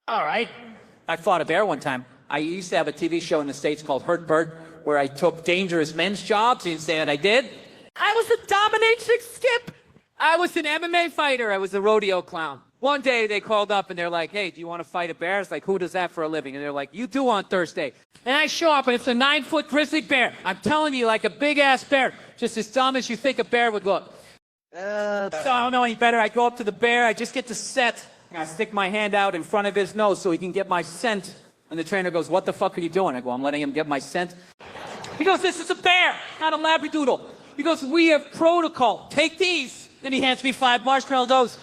All right. I fought a bear one time. I used to have a TV show in the States called Hurt Bird, where I took dangerous men's jobs. You didn't say that I did. I was a dominatrix skip. I was an MMA fighter. I was a rodeo clown. One day they called up and they're like, hey, do you want to fight a bear? It's like, who does that for a living? And they're like, you do on Thursday. And I show up and it's a 9-foot grizzly bear. I'm telling you, like a big ass bear. Just as dumb as you think a bear would look. So I don't know any better. I go up to the bear. I just get to set. I stick my hand out in front of his nose so he can get my scent. And the trainer goes, what the fuck are you doing? I go, I'm letting him get my scent. He goes, this is a bear, not a labradoodle. He goes, we have protocol. Take these. Then he hands me 5 marshmallows.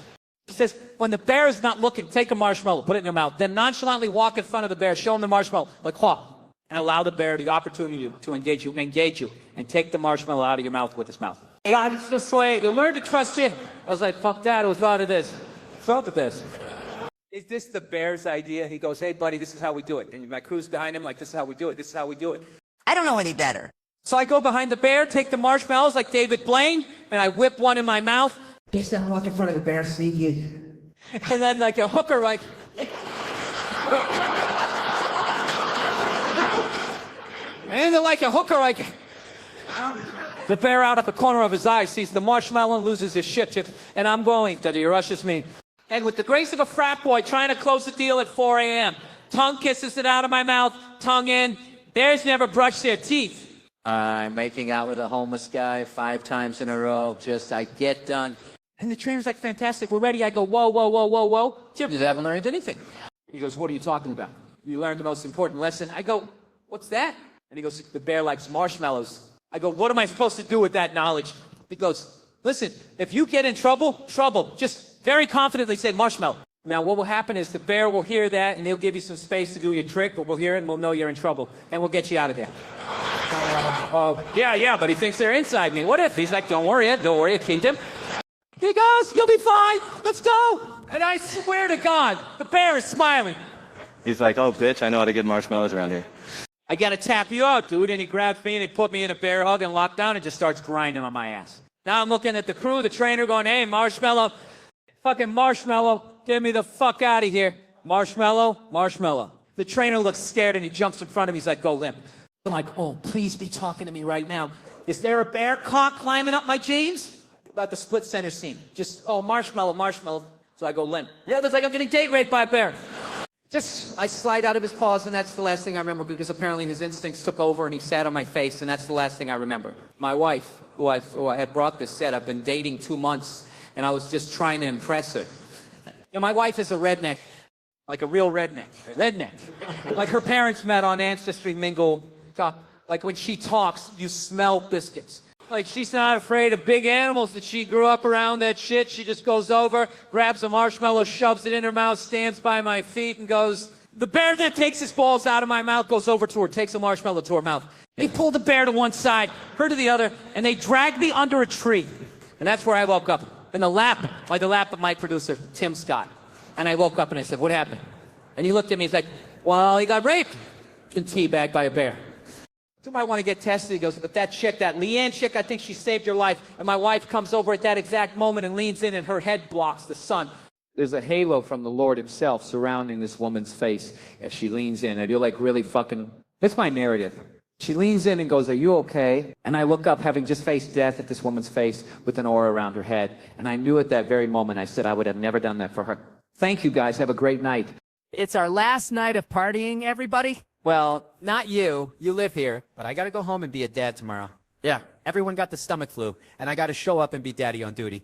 He says, when the bear is not looking, take a marshmallow, put it in your mouth. Then nonchalantly walk in front of the bear, show him the marshmallow, like, and allow the bear the opportunity to engage you, and take the marshmallow out of your mouth with his mouth. God, it's this way. You learn to trust him. I was like, fuck that. I thought of this. Felt of this. Is this the bear's idea? He goes, hey, buddy, this is how we do it. And my crew's behind him, like, this is how we do it. This is how we do it. I don't know any better. So I go behind the bear, take the marshmallows like David Blaine, and I whip one in my mouth. Just walk in front of the bear, sneaky. And then like a hooker, like... and then like a hooker, like... the bear out at the corner of his eye sees the marshmallow and loses his shit. And I'm going, that he rushes me. And with the grace of a frat boy trying to close the deal at 4 a.m., tongue kisses it out of my mouth, tongue in. Bears never brush their teeth. I'm making out with a homeless guy 5 times in a row. I get done. And the trainer's like, fantastic, we're ready. I go, whoa, whoa, whoa, whoa, whoa. You haven't learned anything. He goes, what are you talking about? You learned the most important lesson. I go, what's that? And he goes, the bear likes marshmallows. I go, what am I supposed to do with that knowledge? He goes, listen, if you get in trouble, just very confidently say marshmallow. Now, what will happen is the bear will hear that, and he'll give you some space to do your trick, but we'll hear it, and we'll know you're in trouble, and we'll get you out of there. Yeah, but he thinks they're inside me. What if? He's like, don't worry, I cleaned him. He goes, you'll be fine, let's go. And I swear to God, the bear is smiling. He's like, oh, bitch, I know how to get marshmallows around here. I gotta tap you out, dude. And he grabs me and he put me in a bear hug and locked down and just starts grinding on my ass. Now I'm looking at the crew, the trainer going, hey, marshmallow, fucking marshmallow, get me the fuck out of here. Marshmallow. The trainer looks scared and he jumps in front of me. He's like, go limp. I'm like, oh, please be talking to me right now. Is there a bear cock climbing up my jeans? About the split center scene. Just, oh, marshmallow. So I go limp. Yeah, it looks like I'm getting date raped by a bear. I slide out of his paws, and that's the last thing I remember, because apparently his instincts took over and he sat on my face, and that's the last thing I remember. My wife, who I had brought this set, I've been dating 2 months, and I was just trying to impress her. You know, my wife is a redneck, like a real redneck. Like her parents met on Ancestry Mingle. Like when she talks, you smell biscuits. Like she's not afraid of big animals, that she grew up around that shit. She just goes over, grabs a marshmallow, shoves it in her mouth, stands by my feet and goes, the bear that takes his balls out of my mouth goes over to her, takes a marshmallow to her mouth. They pull the bear to one side, her to the other, and they drag me under a tree. And that's where I woke up, in the lap of my producer, Tim Scott. And I woke up and I said, what happened? And he looked at me, he's like, well, he got raped and teabagged by a bear. You might want to get tested. He goes, but that chick, that Leanne chick, I think she saved your life. And my wife comes over at that exact moment and leans in, and her head blocks the sun. There's a halo from the Lord himself surrounding this woman's face as she leans in. And you're like, really fucking... That's my narrative. She leans in and goes, are you okay? And I look up, having just faced death at this woman's face with an aura around her head. And I knew at that very moment, I said I would have never done that for her. Thank you, guys. Have a great night. It's our last night of partying, everybody. Well, not you. You live here. But I got to go home and be a dad tomorrow. Yeah, everyone got the stomach flu, and I got to show up and be daddy on duty.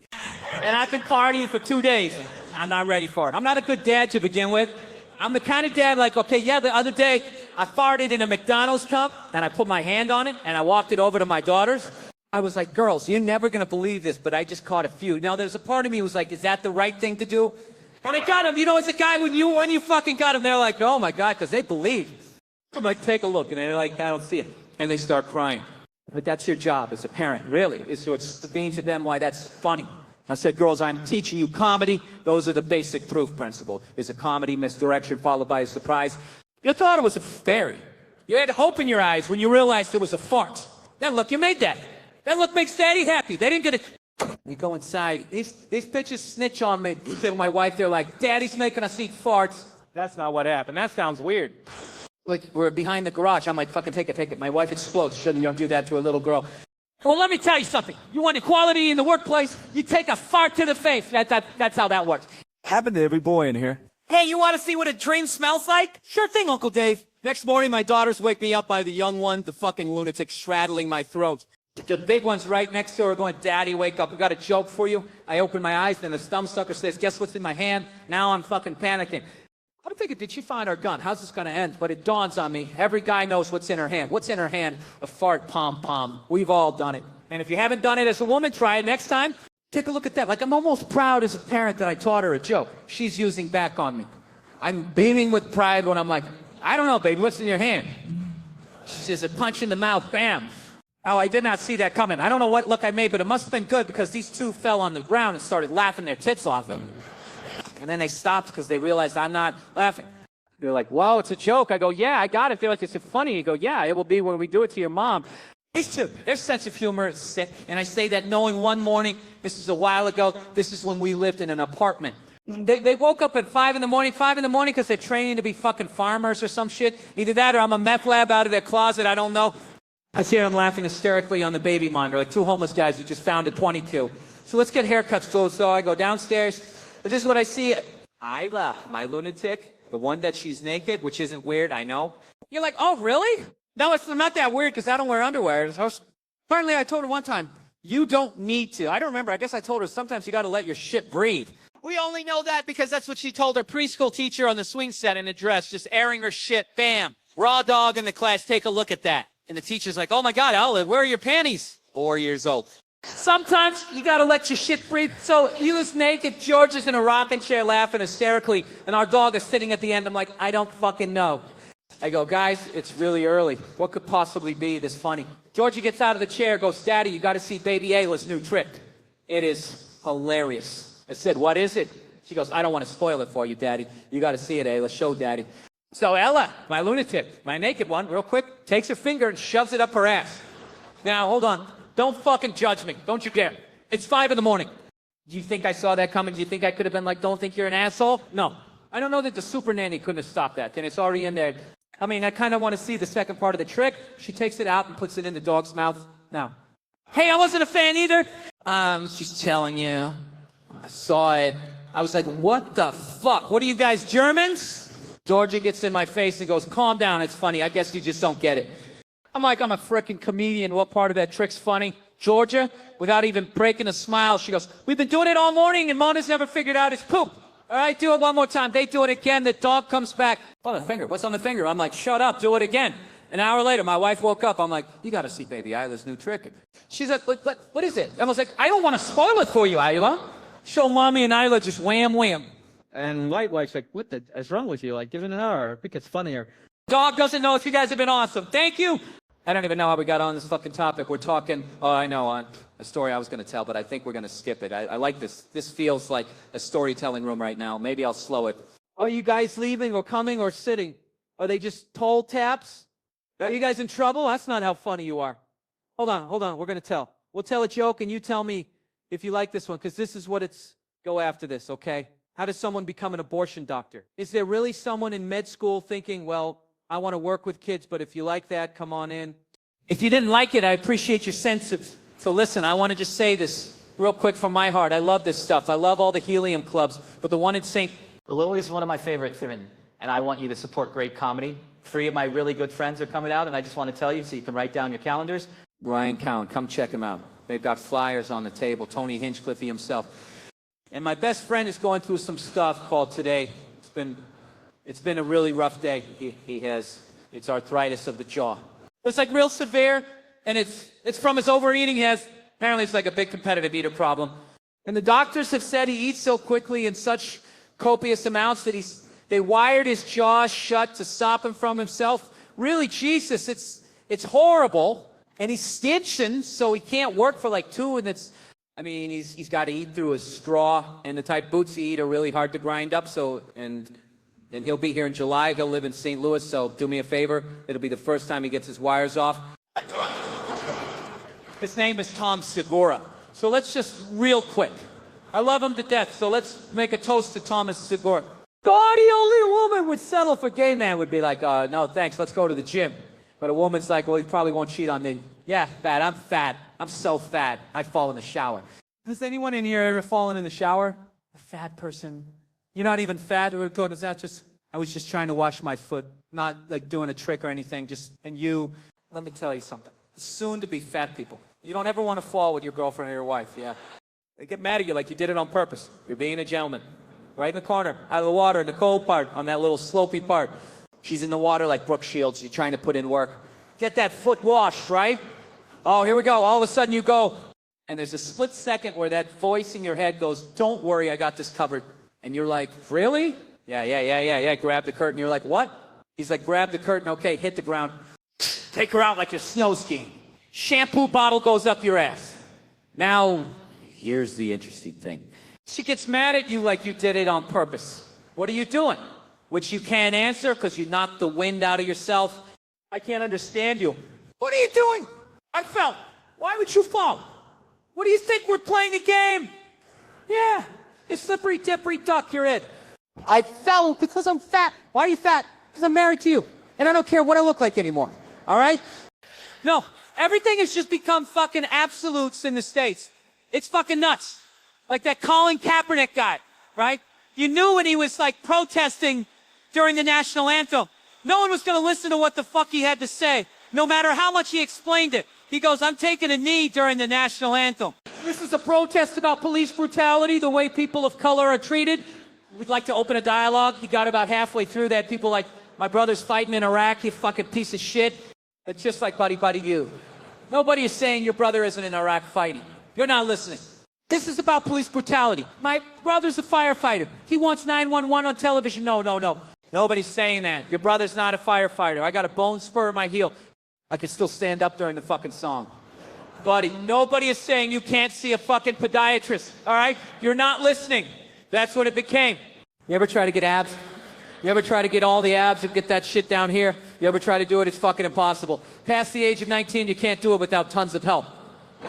And I've been partying for 2 days. I'm not ready for it. I'm not a good dad to begin with. I'm the kind of dad like, okay, yeah, the other day I farted in a McDonald's cup, and I put my hand on it, and I walked it over to my daughters. I was like, girls, you're never going to believe this, but I just caught a few. Now, there's a part of me who was like, is that the right thing to do? When I got him, you know, as a guy, when you fucking got him, they're like, oh my God, because they believe. I'm like, take a look, and they're like, I don't see it. And they start crying. But that's your job as a parent, really, is to explain to them why that's funny. I said, girls, I'm teaching you comedy. Those are the basic proof principle. Is a comedy misdirection followed by a surprise. You thought it was a fairy. You had hope in your eyes when you realized it was a fart. Then look, you made that. That look makes daddy happy. They didn't get it. You go inside. These bitches snitch on me. Say to my wife, they're like, daddy's making us eat farts. That's not what happened. That sounds weird. Like, we're behind the garage. I'm like, fucking take it. My wife explodes. Shouldn't you do that to a little girl? Well, let me tell you something. You want equality in the workplace? You take a fart to the face. That's how that works. Happened to every boy in here. Hey, you want to see what a dream smells like? Sure thing, Uncle Dave. Next morning, my daughters wake me up by the young one, the fucking lunatic straddling my throat. The big one's right next to her going, Daddy, wake up. We got a joke for you. I open my eyes, and the thumbsucker says, guess what's in my hand? Now I'm fucking panicking. I'm thinking, did she find our gun? How's this going to end? But it dawns on me, every guy knows what's in her hand. What's in her hand? A fart pom-pom. We've all done it. And if you haven't done it as a woman, try it next time. Take a look at that. Like, I'm almost proud as a parent that I taught her a joke. She's using back on me. I'm beaming with pride when I'm like, I don't know, baby, what's in your hand? She says, a punch in the mouth, bam. Oh, I did not see that coming. I don't know what look I made, but it must have been good because these two fell on the ground and started laughing their tits off them. And then they stopped because they realized I'm not laughing. They're like, whoa, it's a joke. I go, yeah, I got it. They're like, is it funny? You go, yeah, it will be when we do it to your mom. These two, their sense of humor is sick. And I say that knowing one morning, this is a while ago, this is when we lived in an apartment. They woke up at 5 in the morning because they're training to be fucking farmers or some shit. Either that or I'm a meth lab out of their closet, I don't know. I see them laughing hysterically on the baby monitor, like two homeless guys who just found a 22. So let's get haircuts. So I go downstairs. But this is what I see. Isla, my lunatic, the one that she's naked, which isn't weird, I know. You're like, oh, really? No, it's not that weird because I don't wear underwear. Apparently, I told her one time, you don't need to. I don't remember. I guess I told her sometimes you got to let your shit breathe. We only know that because that's what she told her preschool teacher on the swing set in a dress, just airing her shit. Bam. Raw dog in the class. Take a look at that. And the teacher's like, oh, my God, Olive, where are your panties? 4 years old. Sometimes you got to let your shit breathe. So he was naked. George is in a rocking chair laughing hysterically. And our dog is sitting at the end. I'm like, I don't fucking know. I go, guys, it's really early. What could possibly be this funny? Georgie gets out of the chair, goes, Daddy, you got to see Baby Ayla's new trick. It is hilarious. I said, what is it? She goes, I don't want to spoil it for you, Daddy. You got to see it, Ayla. Show Daddy. So Ella, my lunatic, my naked one, real quick, takes her finger and shoves it up her ass. Now, hold on. Don't fucking judge me. Don't you dare. It's 5 in the morning. Do you think I saw that coming? Do you think I could have been like, don't think you're an asshole? No. I don't know that the super nanny couldn't have stopped that. And it's already in there. I mean, I kind of want to see the second part of the trick. She takes it out and puts it in the dog's mouth. Now, hey, I wasn't a fan either. She's telling you. I saw it. I was like, what the fuck? What are you guys, Germans? Georgia gets in my face and goes, calm down. It's funny. I guess you just don't get it. I'm like, I'm a freaking comedian. What part of that trick's funny? Georgia, without even breaking a smile, she goes, we've been doing it all morning and Mona's never figured out his poop. All right, do it one more time. They do it again. The dog comes back. Oh, the finger. What's on the finger? I'm like, shut up. Do it again. An hour later, my wife woke up. I'm like, you got to see Baby Isla's new trick. She's like, what is it? I was like, I don't want to spoil it for you, Isla. Show Mommy and Isla just wham, wham. And Wife's like, what the is wrong with you? Like, give it an hour. I think it's funnier. Dog doesn't know if you guys have been awesome. Thank you. I don't even know how we got on this fucking topic. We're talking, oh, I know, on a story I was going to tell, but I think we're going to skip it. I like this. This feels like a storytelling room right now. Maybe I'll slow it. Are you guys leaving or coming or sitting? Are they just toll taps? Are you guys in trouble? That's not how funny you are. Hold on. We're going to tell. We'll tell a joke and you tell me if you like this one, because this is what it's, go after this, okay? How does someone become an abortion doctor? Is there really someone in med school thinking, well, I want to work with kids, but if you like that, come on in. If you didn't like it, I appreciate your sense of, so listen, I want to just say this real quick from my heart. I love this stuff. I love all the helium clubs, but the one in St. Louis is one of my favorites, and I want you to support great comedy. 3 of my really good friends are coming out, and I just want to tell you so you can write down your calendars. Ryan Cowan, come check him out. They've got flyers on the table. Tony Hinchcliffe himself. And my best friend is going through some stuff called today. It's been a really rough day. It's arthritis of the jaw. It's like real severe, and it's from his overeating. Apparently it's like a big competitive eater problem. And the doctors have said he eats so quickly in such copious amounts that they wired his jaw shut to stop him from himself. Really, Jesus, it's horrible. And he's stitching, so he can't work for like 2, and he's got to eat through a straw, and the type boots he eat are really hard to grind up, and he'll be here in July. He'll live in St. Louis, so do me a favor. It'll be the first time he gets his wires off. His name is Tom Segura. So let's just real quick. I love him to death, so let's make a toast to Thomas Segura. The only woman would settle for gay man would be like, no, thanks, let's go to the gym. But a woman's like, well, he probably won't cheat on me. Yeah, fat. I'm so fat. I fall in the shower. Has anyone in here ever fallen in the shower? A fat person. You're not even fat? Or is that just, I was just trying to wash my foot. Not like doing a trick or anything. And you, let me tell you something. Soon to be fat people. You don't ever want to fall with your girlfriend or your wife, yeah? They get mad at you like you did it on purpose. You're being a gentleman. Right in the corner, out of the water, in the cold part, on that little slopey part. She's in the water like Brooke Shields. You're trying to put in work. Get that foot washed, right? Oh, here we go. All of a sudden you go, and there's a split second where that voice in your head goes, don't worry, I got this covered. And you're like, really? Yeah. Grab the curtain. You're like, what? He's like, grab the curtain. Okay, hit the ground. Take her out like you're snow skiing. Shampoo bottle goes up your ass. Now, here's the interesting thing. She gets mad at you like you did it on purpose. What are you doing? Which you can't answer because you knocked the wind out of yourself. I can't understand you. What are you doing? I fell. Why would you fall? What do you think? We're playing a game. Yeah, it's slippery, dippery duck, you're it. I fell because I'm fat. Why are you fat? Because I'm married to you. And I don't care what I look like anymore. All right? No, everything has just become fucking absolutes in the States. It's fucking nuts. Like that Colin Kaepernick guy, right? You knew when he was like protesting during the national anthem, no one was going to listen to what the fuck he had to say, no matter how much he explained it. He goes, I'm taking a knee during the national anthem. This is a protest about police brutality, the way people of color are treated. We'd like to open a dialogue. He got about halfway through that. People like, my brother's fighting in Iraq, you fucking piece of shit. It's just like buddy you. Nobody is saying your brother isn't in Iraq fighting. You're not listening. This is about police brutality. My brother's a firefighter. He wants 911 on television. No. Nobody's saying that. Your brother's not a firefighter. I got a bone spur in my heel. I can still stand up during the fucking song. Buddy, nobody is saying you can't see a fucking podiatrist, all right? You're not listening. That's what it became. You ever try to get abs? You ever try to get all the abs and get that shit down here? You ever try to do it? It's fucking impossible. Past the age of 19, you can't do it without tons of help.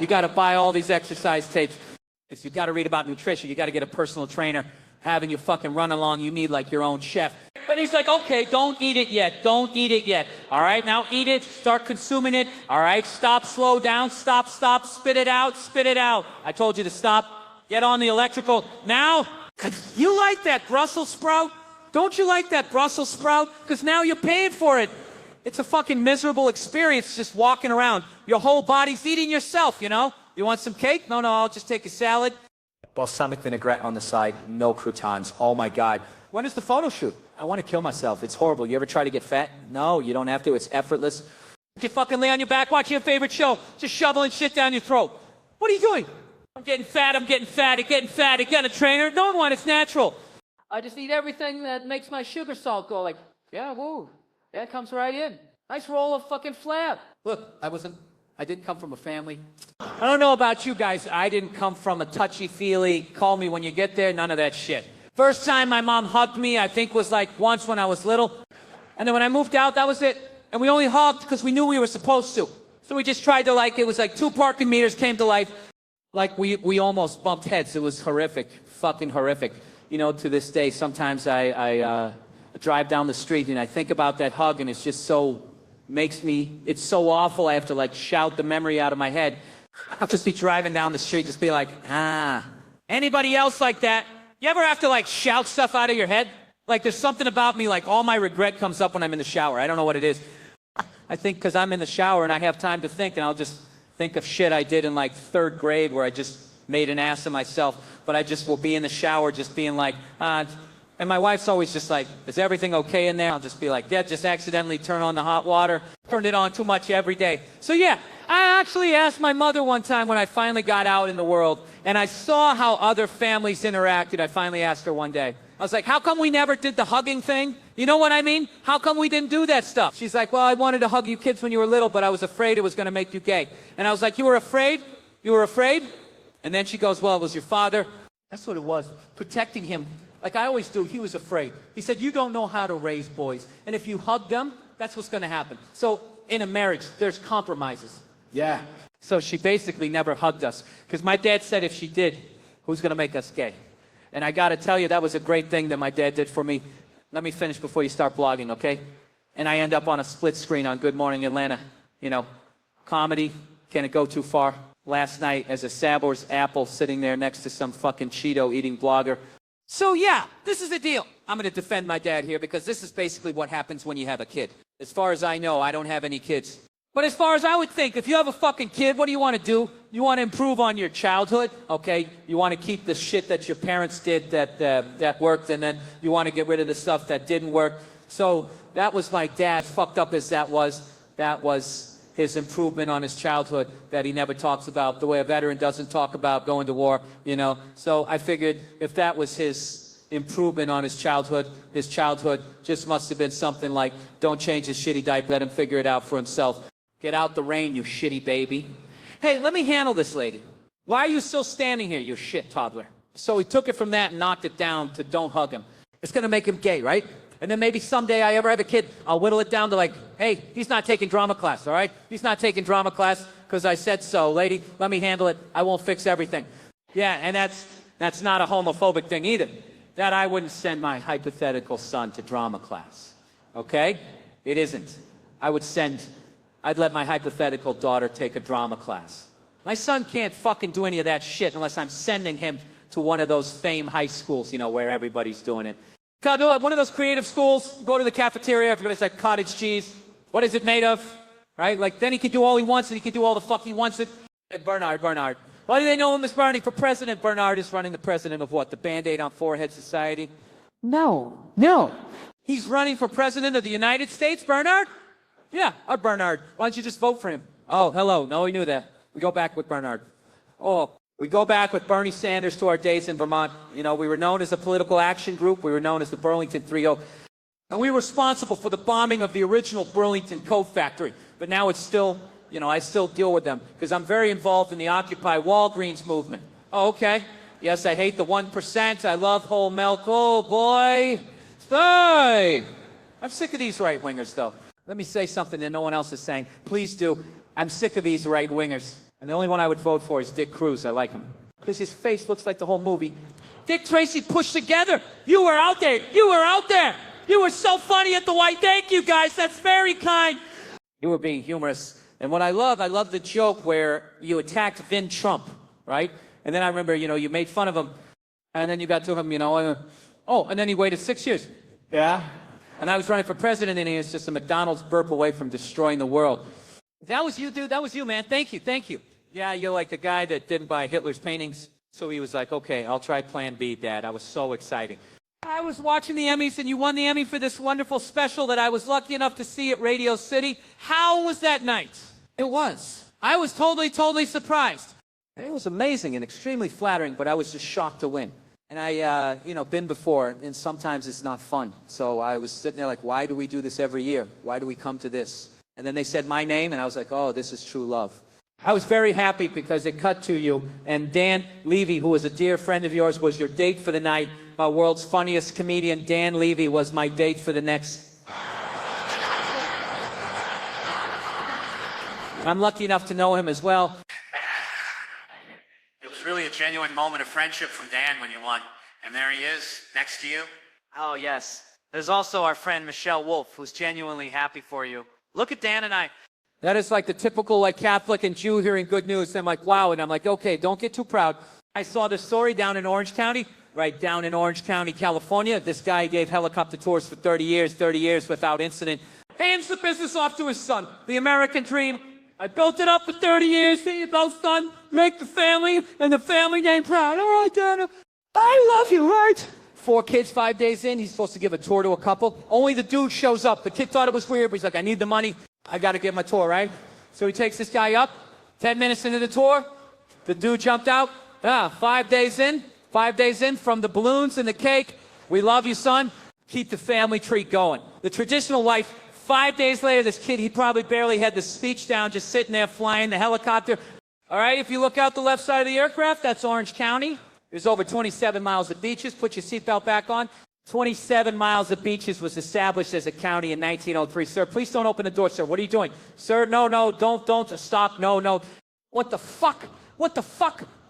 You got to buy all these exercise tapes. If you got to read about nutrition, you got to get a personal trainer. Having you fucking run along, you need like your own chef. But he's like, okay, don't eat it yet. Don't eat it yet. All right, now eat it. Start consuming it. All right, stop, slow down. Stop. Spit it out. I told you to stop. Get on the electrical. Now, you like that Brussels sprout? Don't you like that Brussels sprout? Because now you're paying for it. It's a fucking miserable experience just walking around. Your whole body's eating yourself, you know? You want some cake? No, I'll just take a salad. Balsamic vinaigrette on the side, no croutons. Oh my God. When is the photo shoot? I want to kill myself. It's horrible. You ever try to get fat? No, you don't have to. It's effortless. You fucking lay on your back watching your favorite show, just shoveling shit down your throat. What are you doing? I'm getting fat. I got a trainer. No one, it's natural. I just eat everything that makes my sugar salt go like, yeah, woo. That comes right in. Nice roll of fucking flab. Look, I didn't come from a family. I don't know about you guys. I didn't come from a touchy-feely, call me when you get there, none of that shit. First time my mom hugged me, I think was like once when I was little. And then when I moved out, that was it. And we only hugged because we knew we were supposed to. So we just tried to it was like 2 parking meters came to life. Like we almost bumped heads. It was horrific, fucking horrific. You know, to this day, sometimes I drive down the street and I think about that hug and it's just so, it's so awful. I have to like shout the memory out of my head. I'll just be driving down the street, just be like, Anybody else like that? You ever have to like shout stuff out of your head? Like there's something about me, like all my regret comes up when I'm in the shower. I don't know what it is. I think because I'm in the shower and I have time to think and I'll just think of shit I did in like 3rd grade where I just made an ass of myself. But I just will be in the shower just being like, and my wife's always just like, is everything okay in there? I'll just be like, yeah, just accidentally turn on the hot water. Turned it on too much every day. So yeah, I actually asked my mother one time when I finally got out in the world and I saw how other families interacted. I finally asked her one day. I was like, how come we never did the hugging thing? You know what I mean? How come we didn't do that stuff? She's like, well, I wanted to hug you kids when you were little, but I was afraid it was going to make you gay. And I was like, you were afraid? You were afraid? And then she goes, well, it was your father. That's what it was. Protecting him. Like I always do, he was afraid. He said, you don't know how to raise boys. And if you hug them, that's what's going to happen. So in a marriage, there's compromises. Yeah. So she basically never hugged us. Because my dad said if she did, who's going to make us gay? And I got to tell you, that was a great thing that my dad did for me. Let me finish before you start blogging, okay? And I end up on a split screen on Good Morning Atlanta. You know, comedy, can it go too far? Last night, as a Sabor's apple sitting there next to some fucking Cheeto eating blogger. So yeah, this is the deal. I'm going to defend my dad here because this is basically what happens when you have a kid. As far as I know, I don't have any kids. But as far as I would think, if you have a fucking kid, what do you want to do? You want to improve on your childhood, okay? You want to keep the shit that your parents did that worked, and then you want to get rid of the stuff that didn't work. So that was my dad, fucked up as that was his improvement on his childhood that he never talks about, the way a veteran doesn't talk about going to war, you know? So I figured if that was his improvement on his childhood just must have been something like, don't change his shitty diaper, let him figure it out for himself. Get out the rain, you shitty baby. Hey, let me handle this lady. Why are you still standing here, you shit toddler? So he took it from that and knocked it down to don't hug him. It's gonna make him gay, right? And then maybe someday I ever have a kid, I'll whittle it down to like, hey, he's not taking drama class, all right? He's not taking drama class because I said so. Lady, let me handle it. I won't fix everything. Yeah, and that's not a homophobic thing either. That I wouldn't send my hypothetical son to drama class, okay? It isn't. I'd let my hypothetical daughter take a drama class. My son can't fucking do any of that shit unless I'm sending him to one of those fame high schools, you know, where everybody's doing it. One of those creative schools, go to the cafeteria, everybody's like cottage cheese. What is it made of? Right? Like, then he can do all he wants and he can do all the fuck he wants it. Bernard. Why do they know him as running for president? Bernard is running the president of what? The Band-Aid on Forehead Society? No. He's running for president of the United States, Bernard? Yeah, Bernard. Why don't you just vote for him? Oh, hello. No, we knew that. We go back with Bernard. Oh, we go back with Bernie Sanders to our days in Vermont. You know, we were known as a political action group. We were known as the Burlington 3-0. And we were responsible for the bombing of the original Burlington Coat Factory. But now it's still, you know, I still deal with them because I'm very involved in the Occupy Walgreens movement. Oh, okay. Yes, I hate the 1%. I love whole milk. Oh, boy. Hey! I'm sick of these right-wingers, though. Let me say something that no one else is saying. Please do. I'm sick of these right-wingers. And the only one I would vote for is Dick Cruz. I like him. Because his face looks like the whole movie. Dick Tracy pushed together. You were out there. You were so funny at the White. Thank you, guys. That's very kind. You were being humorous. And what I love the joke where you attacked Vin Trump, right? And then I remember, you know, you made fun of him. And then you got to him, you know, and then he waited 6 years. Yeah. And I was running for president, and he was just a McDonald's burp away from destroying the world. That was you, dude. That was you, man. Thank you. Yeah, you're like the guy that didn't buy Hitler's paintings. So he was like, okay, I'll try plan B, Dad. I was so excited. I was watching the Emmys, and you won the Emmy for this wonderful special that I was lucky enough to see at Radio City. How was that night? It was. I was totally surprised. It was amazing and extremely flattering, but I was just shocked to win. And I, you know, been before, and sometimes it's not fun. So I was sitting there like, why do we do this every year? Why do we come to this? And then they said my name, and I was like, oh, this is true love. I was very happy because it cut to you, and Dan Levy, who was a dear friend of yours, was your date for the night. My world's funniest comedian, Dan Levy, was my date for the next. I'm lucky enough to know him as well. It was really a genuine moment of friendship from Dan when you won. And there he is, next to you. Oh, yes. There's also our friend Michelle Wolf, who's genuinely happy for you. Look at Dan and I. That is like the typical like Catholic and Jew hearing good news. I'm like, wow. And I'm like, okay, don't get too proud. I saw this story down in Orange County, right down in Orange County, California. This guy gave helicopter tours for 30 years without incident. Hands the business off to his son. The American dream. I built it up for 30 years. See you both, son. Make the family and the family name proud. All right, Dad. I love you, right? 4 kids, 5 days in. He's supposed to give a tour to a couple. Only the dude shows up. The kid thought it was weird, but he's like, I need the money. I got to give him a tour, right? So he takes this guy up. 10 minutes into the tour, the dude jumped out. 5 days in. 5 days in from the balloons and the cake. We love you, son. Keep the family tree going. The traditional life. 5 days later, this kid, he probably barely had the speech down, just sitting there flying the helicopter. All right, if you look out the left side of the aircraft, that's Orange County. There's over 27 miles of beaches. Put your seatbelt back on. 27 miles of beaches was established as a county in 1903. Sir, please don't open the door, sir. What are you doing? Sir, no, don't stop. No. What the fuck?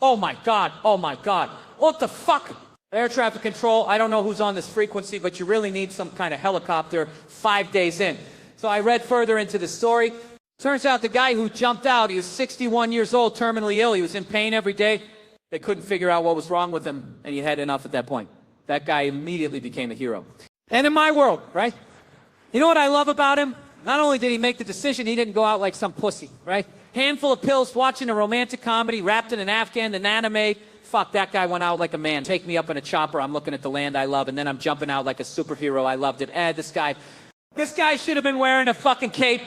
Oh, my God. What the fuck? Air traffic control, I don't know who's on this frequency, but you really need some kind of helicopter 5 days in. So I read further into the story. Turns out the guy who jumped out, he was 61 years old, terminally ill. He was in pain every day. They couldn't figure out what was wrong with him, and he had enough at that point. That guy immediately became a hero. And in my world, right? You know what I love about him? Not only did he make the decision, he didn't go out like some pussy, right? Handful of pills, watching a romantic comedy, wrapped in an Afghan, an anime. Fuck, that guy went out like a man. Take me up in a chopper, I'm looking at the land I love, and then I'm jumping out like a superhero. I loved it. This guy should have been wearing a fucking cape.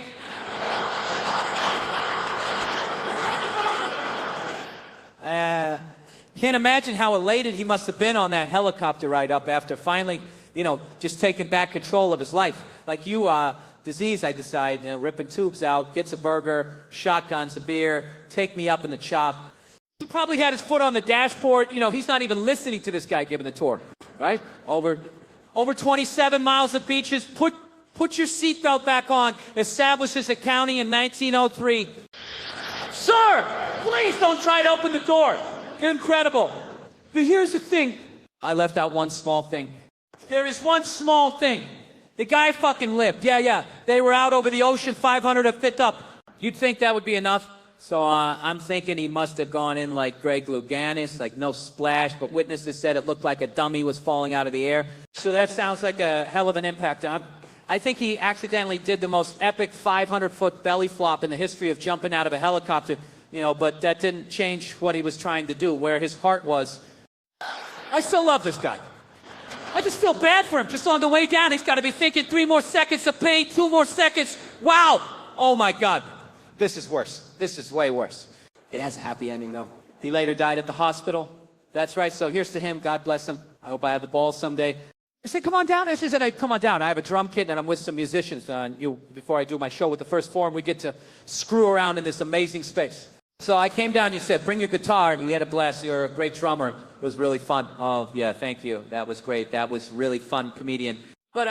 Can't imagine how elated he must have been on that helicopter ride up after finally, just taking back control of his life. Like you, disease, I decide, ripping tubes out, gets a burger, shotguns a beer, take me up in the chop. He probably had his foot on the dashboard. He's not even listening to this guy giving the tour, right? Over 27 miles of beaches. Put your seatbelt back on. Establishes a county in 1903. Sir, please don't try to open the door. Incredible. But here's the thing. I left out one small thing. There is one small thing. The guy fucking lived. Yeah. They were out over the ocean, 500 feet up. You'd think that would be enough? So I'm thinking he must have gone in like Greg Louganis, like no splash, but witnesses said it looked like a dummy was falling out of the air. So that sounds like a hell of an impact. I think he accidentally did the most epic 500-foot belly flop in the history of jumping out of a helicopter, but that didn't change what he was trying to do, where his heart was. I still love this guy. I just feel bad for him. Just on the way down, he's got to be thinking 3 more seconds of pain, 2 more seconds. Wow. Oh, my God. This is worse. This is way worse. It has a happy ending, though. He later died at the hospital. That's right. So here's to him. God bless him. I hope I have the balls someday. I said, come on down. I said, come on down. I have a drum kit, and I'm with some musicians. Before I do my show with the First Form, we get to screw around in this amazing space. So I came down, and you said, bring your guitar, and we had a blast. You're a great drummer. It was really fun. Oh, yeah, thank you. That was great. That was really fun, comedian. But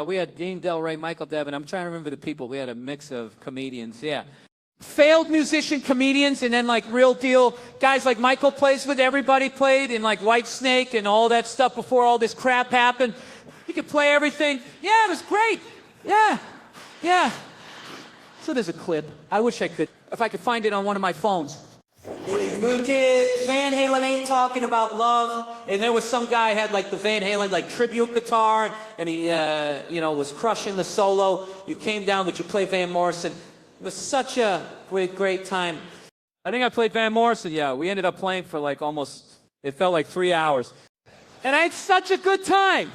we had Dean Del Rey, Michael Devin. I'm trying to remember the people. We had a mix of comedians, yeah. Failed musician comedians, and then like real deal guys like Michael plays with. Everybody played in like Whitesnake and all that stuff before all this crap happened. You could play everything. Yeah, it was great. Yeah. So there's a clip. I wish if I could find it on one of my phones. Van Halen ain't talking about love, and there was some guy had like the Van Halen like tribute guitar, and he was crushing the solo. You came down, would you play Van Morrison? It was such a great time. I think I played Van Morrison. Yeah, we ended up playing for like it felt like 3 hours, and I had such a good time.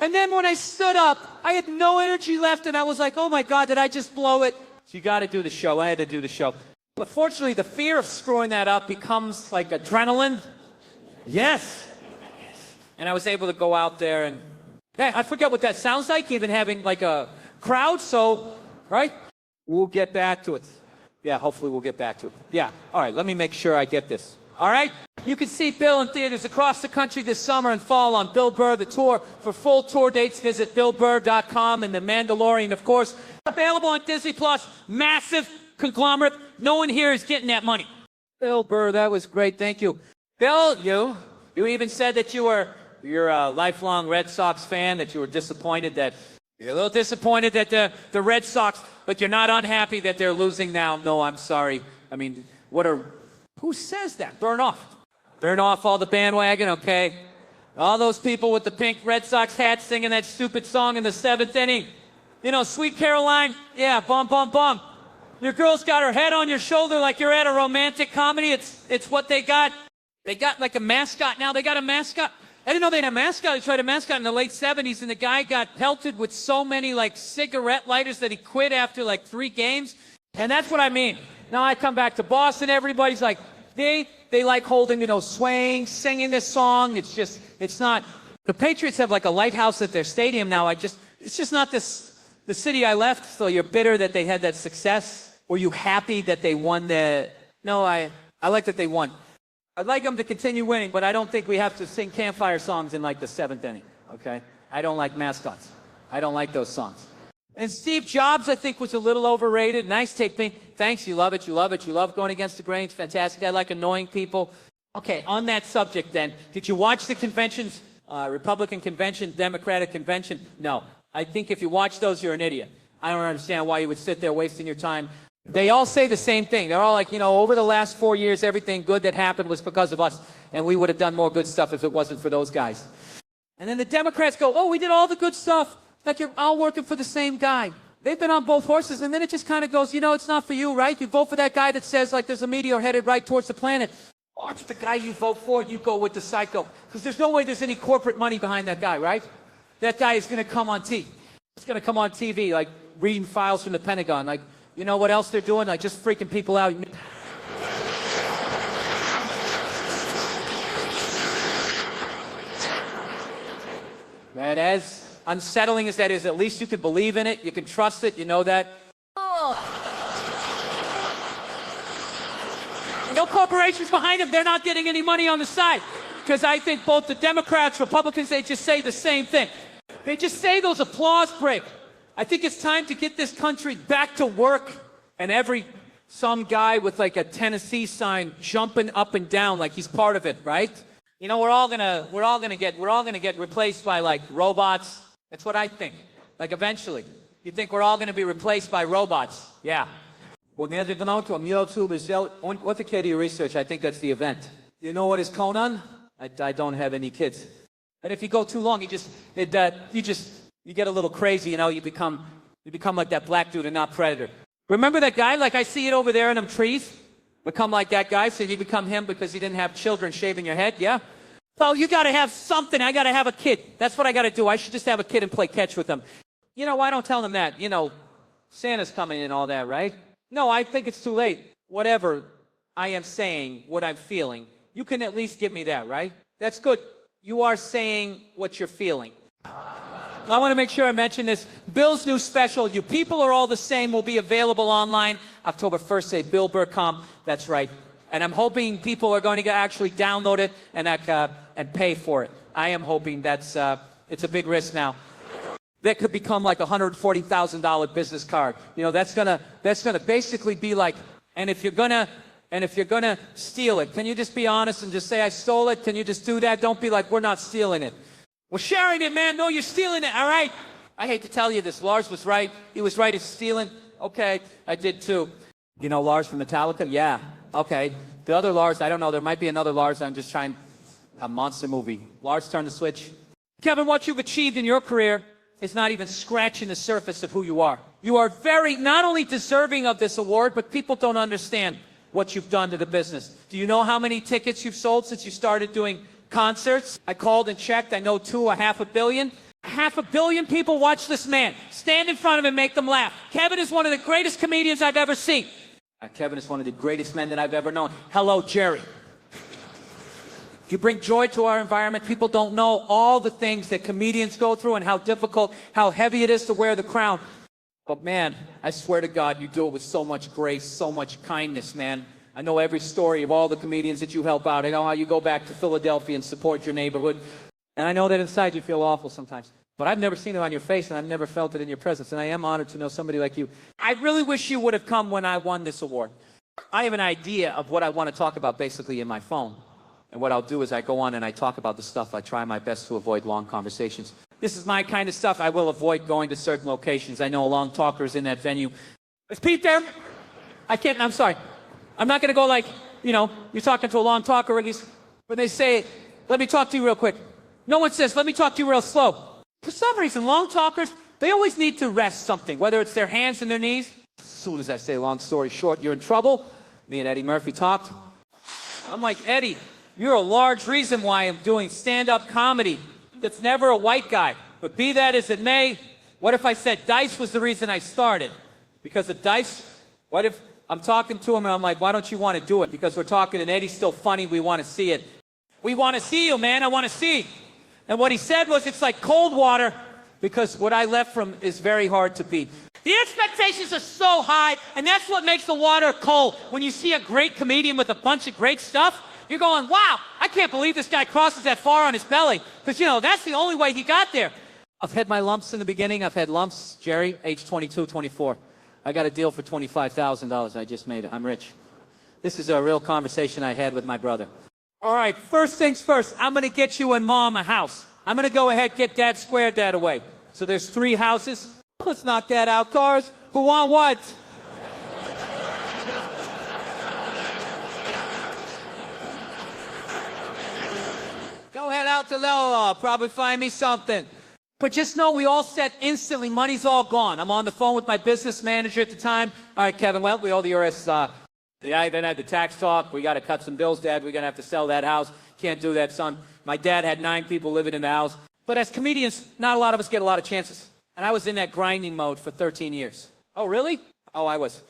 And then when I stood up, I had no energy left, and I was like, oh my God, did I just blow it? So you got to do the show. I had to do the show. But fortunately, the fear of screwing that up becomes like adrenaline. Yes. And I was able to go out there and, I forget what that sounds like, even having like a crowd. So, right? We'll get back to it. Yeah, hopefully we'll get back to it. Yeah. All right, let me make sure I get this. All right? You can see Bill in theaters across the country this summer and fall on Bill Burr, the tour. For full tour dates, visit billburr.com, and The Mandalorian, of course. Available on Disney+. Massive conglomerate. No one here is getting that money. Bill Burr, that was great. Thank you. Bill, you even said that you're a lifelong Red Sox fan, that you were disappointed that you're a little disappointed that the Red Sox, but you're not unhappy that they're losing now. No, I'm sorry. I mean, who says that? Burn off. Burn off all the bandwagon, okay? All those people with the pink Red Sox hats singing that stupid song in the 7th inning. Sweet Caroline, yeah, bum, bum, bum. Your girl's got her head on your shoulder like you're at a romantic comedy. It's what they got. They got like a mascot now. They got a mascot. I didn't know they had a mascot. They tried a mascot in the late 70s, and the guy got pelted with so many like cigarette lighters that he quit after like 3 games. And that's what I mean. Now I come back to Boston, everybody's like, they like holding, swaying, singing this song. It's not. The Patriots have like a lighthouse at their stadium now. It's just not the city I left. So you're bitter that they had that success? Were you happy that they won No, I like that they won. I'd like them to continue winning, but I don't think we have to sing campfire songs in like the 7th inning, okay? I don't like mascots. I don't like those songs. And Steve Jobs, I think, was a little overrated. Nice take. Thanks, you love it, you love it. You love going against the grain. It's fantastic. I like annoying people. Okay, on that subject then, did you watch the conventions, Republican convention, Democratic convention? No. I think if you watch those, you're an idiot. I don't understand why you would sit there wasting your time. They all say the same thing. They're all like, over the last 4 years, everything good that happened was because of us, and we would have done more good stuff if it wasn't for those guys. And then the Democrats go, oh, we did all the good stuff, like you're all working for the same guy. They've been on both horses, and then it just kind of goes, it's not for you, right? You vote for that guy that says, like, there's a meteor headed right towards the planet. Watch the guy you vote for, you go with the psycho. Because there's no way there's any corporate money behind that guy, right? That guy is going to come on TV. It's going to come on TV, like, reading files from the Pentagon. Like, you know what else they're doing? Like, just freaking people out. Man, as unsettling as that is, at least you can believe in it. You can trust it. You know that. No corporations behind them. They're not getting any money on the side. Because I think both the Democrats, Republicans, they just say the same thing. They just say those applause breaks. I think it's time to get this country back to work, and some guy with like a Tennessee sign jumping up and down like he's part of it, right? We're all gonna get replaced by like robots. That's what I think. Like eventually, you think we're all gonna be replaced by robots? Yeah. What's the kid of your research? I think that's the event. You know what is Conan? I don't have any kids. And if you go too long, you get a little crazy, you become like that black dude and not Predator. Remember that guy? Like I see it over there in them trees. Become like that guy, so you become him because he didn't have children shaving your head, yeah? So you gotta have something. I gotta have a kid. That's what I gotta do. I should just have a kid and play catch with him. Why don't tell him that? Santa's coming and all that, right? No, I think it's too late. Whatever I am saying, what I'm feeling, you can at least give me that, right? That's good. You are saying what you're feeling. I want to make sure I mention this. Bill's new special, You People Are All the Same, will be available online October 1st at billburr.com. That's right. And I'm hoping people are going to actually download it and pay for it. I am hoping it's a big risk now. That could become like a $140,000 business card. That's gonna basically be like, and if you're gonna steal it, can you just be honest and just say I stole it? Can you just do that? Don't be like, we're not stealing it. We're sharing it, man. No, you're stealing it. All right. I hate to tell you this. Lars was right. He was right. It's stealing. Okay. I did too. Lars from Metallica? Yeah. Okay. The other Lars, I don't know. There might be another Lars. I'm just trying a monster movie. Lars, turn the switch. Kevin, what you've achieved in your career is not even scratching the surface of who you are. You are very, not only deserving of this award, but people don't understand what you've done to the business. Do you know how many tickets you've sold since you started doing concerts? I called and checked. I know 500 million. 500 million people watch this man. Stand in front of him and make them laugh. Kevin is one of the greatest comedians I've ever seen. Kevin is one of the greatest men that I've ever known. Hello, Jerry. You bring joy to our environment. People don't know all the things that comedians go through and how difficult, how heavy it is to wear the crown. But man, I swear to God, you do it with so much grace, so much kindness, man. I know every story of all the comedians that you help out. I know how you go back to Philadelphia and support your neighborhood. And I know that inside you feel awful sometimes. But I've never seen it on your face, and I've never felt it in your presence. And I am honored to know somebody like you. I really wish you would have come when I won this award. I have an idea of what I want to talk about basically in my phone. And what I'll do is I go on and I talk about the stuff. I try my best to avoid long conversations. This is my kind of stuff. I will avoid going to certain locations. I know a long talker is in that venue. Is Pete there? I'm sorry. I'm not going to go like, you're talking to a long talker, or at least when they say, let me talk to you real quick. No one says, let me talk to you real slow. For some reason, long talkers, they always need to rest something, whether it's their hands and their knees. As soon as I say long story short, you're in trouble. Me and Eddie Murphy talked. I'm like, Eddie, you're a large reason why I'm doing stand-up comedy. That's never a white guy. But be that as it may, what if I said Dice was the reason I started? Because of Dice, what if I'm talking to him and I'm like, why don't you want to do it? Because we're talking and Eddie's still funny, we want to see it. We want to see you, man, I want to see. And what he said was, it's like cold water, because what I left from is very hard to beat. The expectations are so high, and that's what makes the water cold. When you see a great comedian with a bunch of great stuff, you're going, wow, I can't believe this guy crosses that far on his belly. Because, that's the only way he got there. I've had my lumps in the beginning. I've had lumps, Jerry, age 22, 24. I got a deal for $25,000. I just made it. I'm rich. This is a real conversation I had with my brother. All right, first things first, I'm going to get you and Mom a house. I'm going to go ahead get Dad squared that away. So there's 3 houses. Let's knock that out. Cars, who want what? Go head out to Lowell, probably find me something. But just know we all said instantly, money's all gone. I'm on the phone with my business manager at the time. All right, Kevin, well, we owe the IRS, I then had the tax talk. We got to cut some bills, Dad. We're going to have to sell that house. Can't do that, son. My dad had 9 people living in the house. But as comedians, not a lot of us get a lot of chances. And I was in that grinding mode for 13 years. Oh, really? Oh, I was.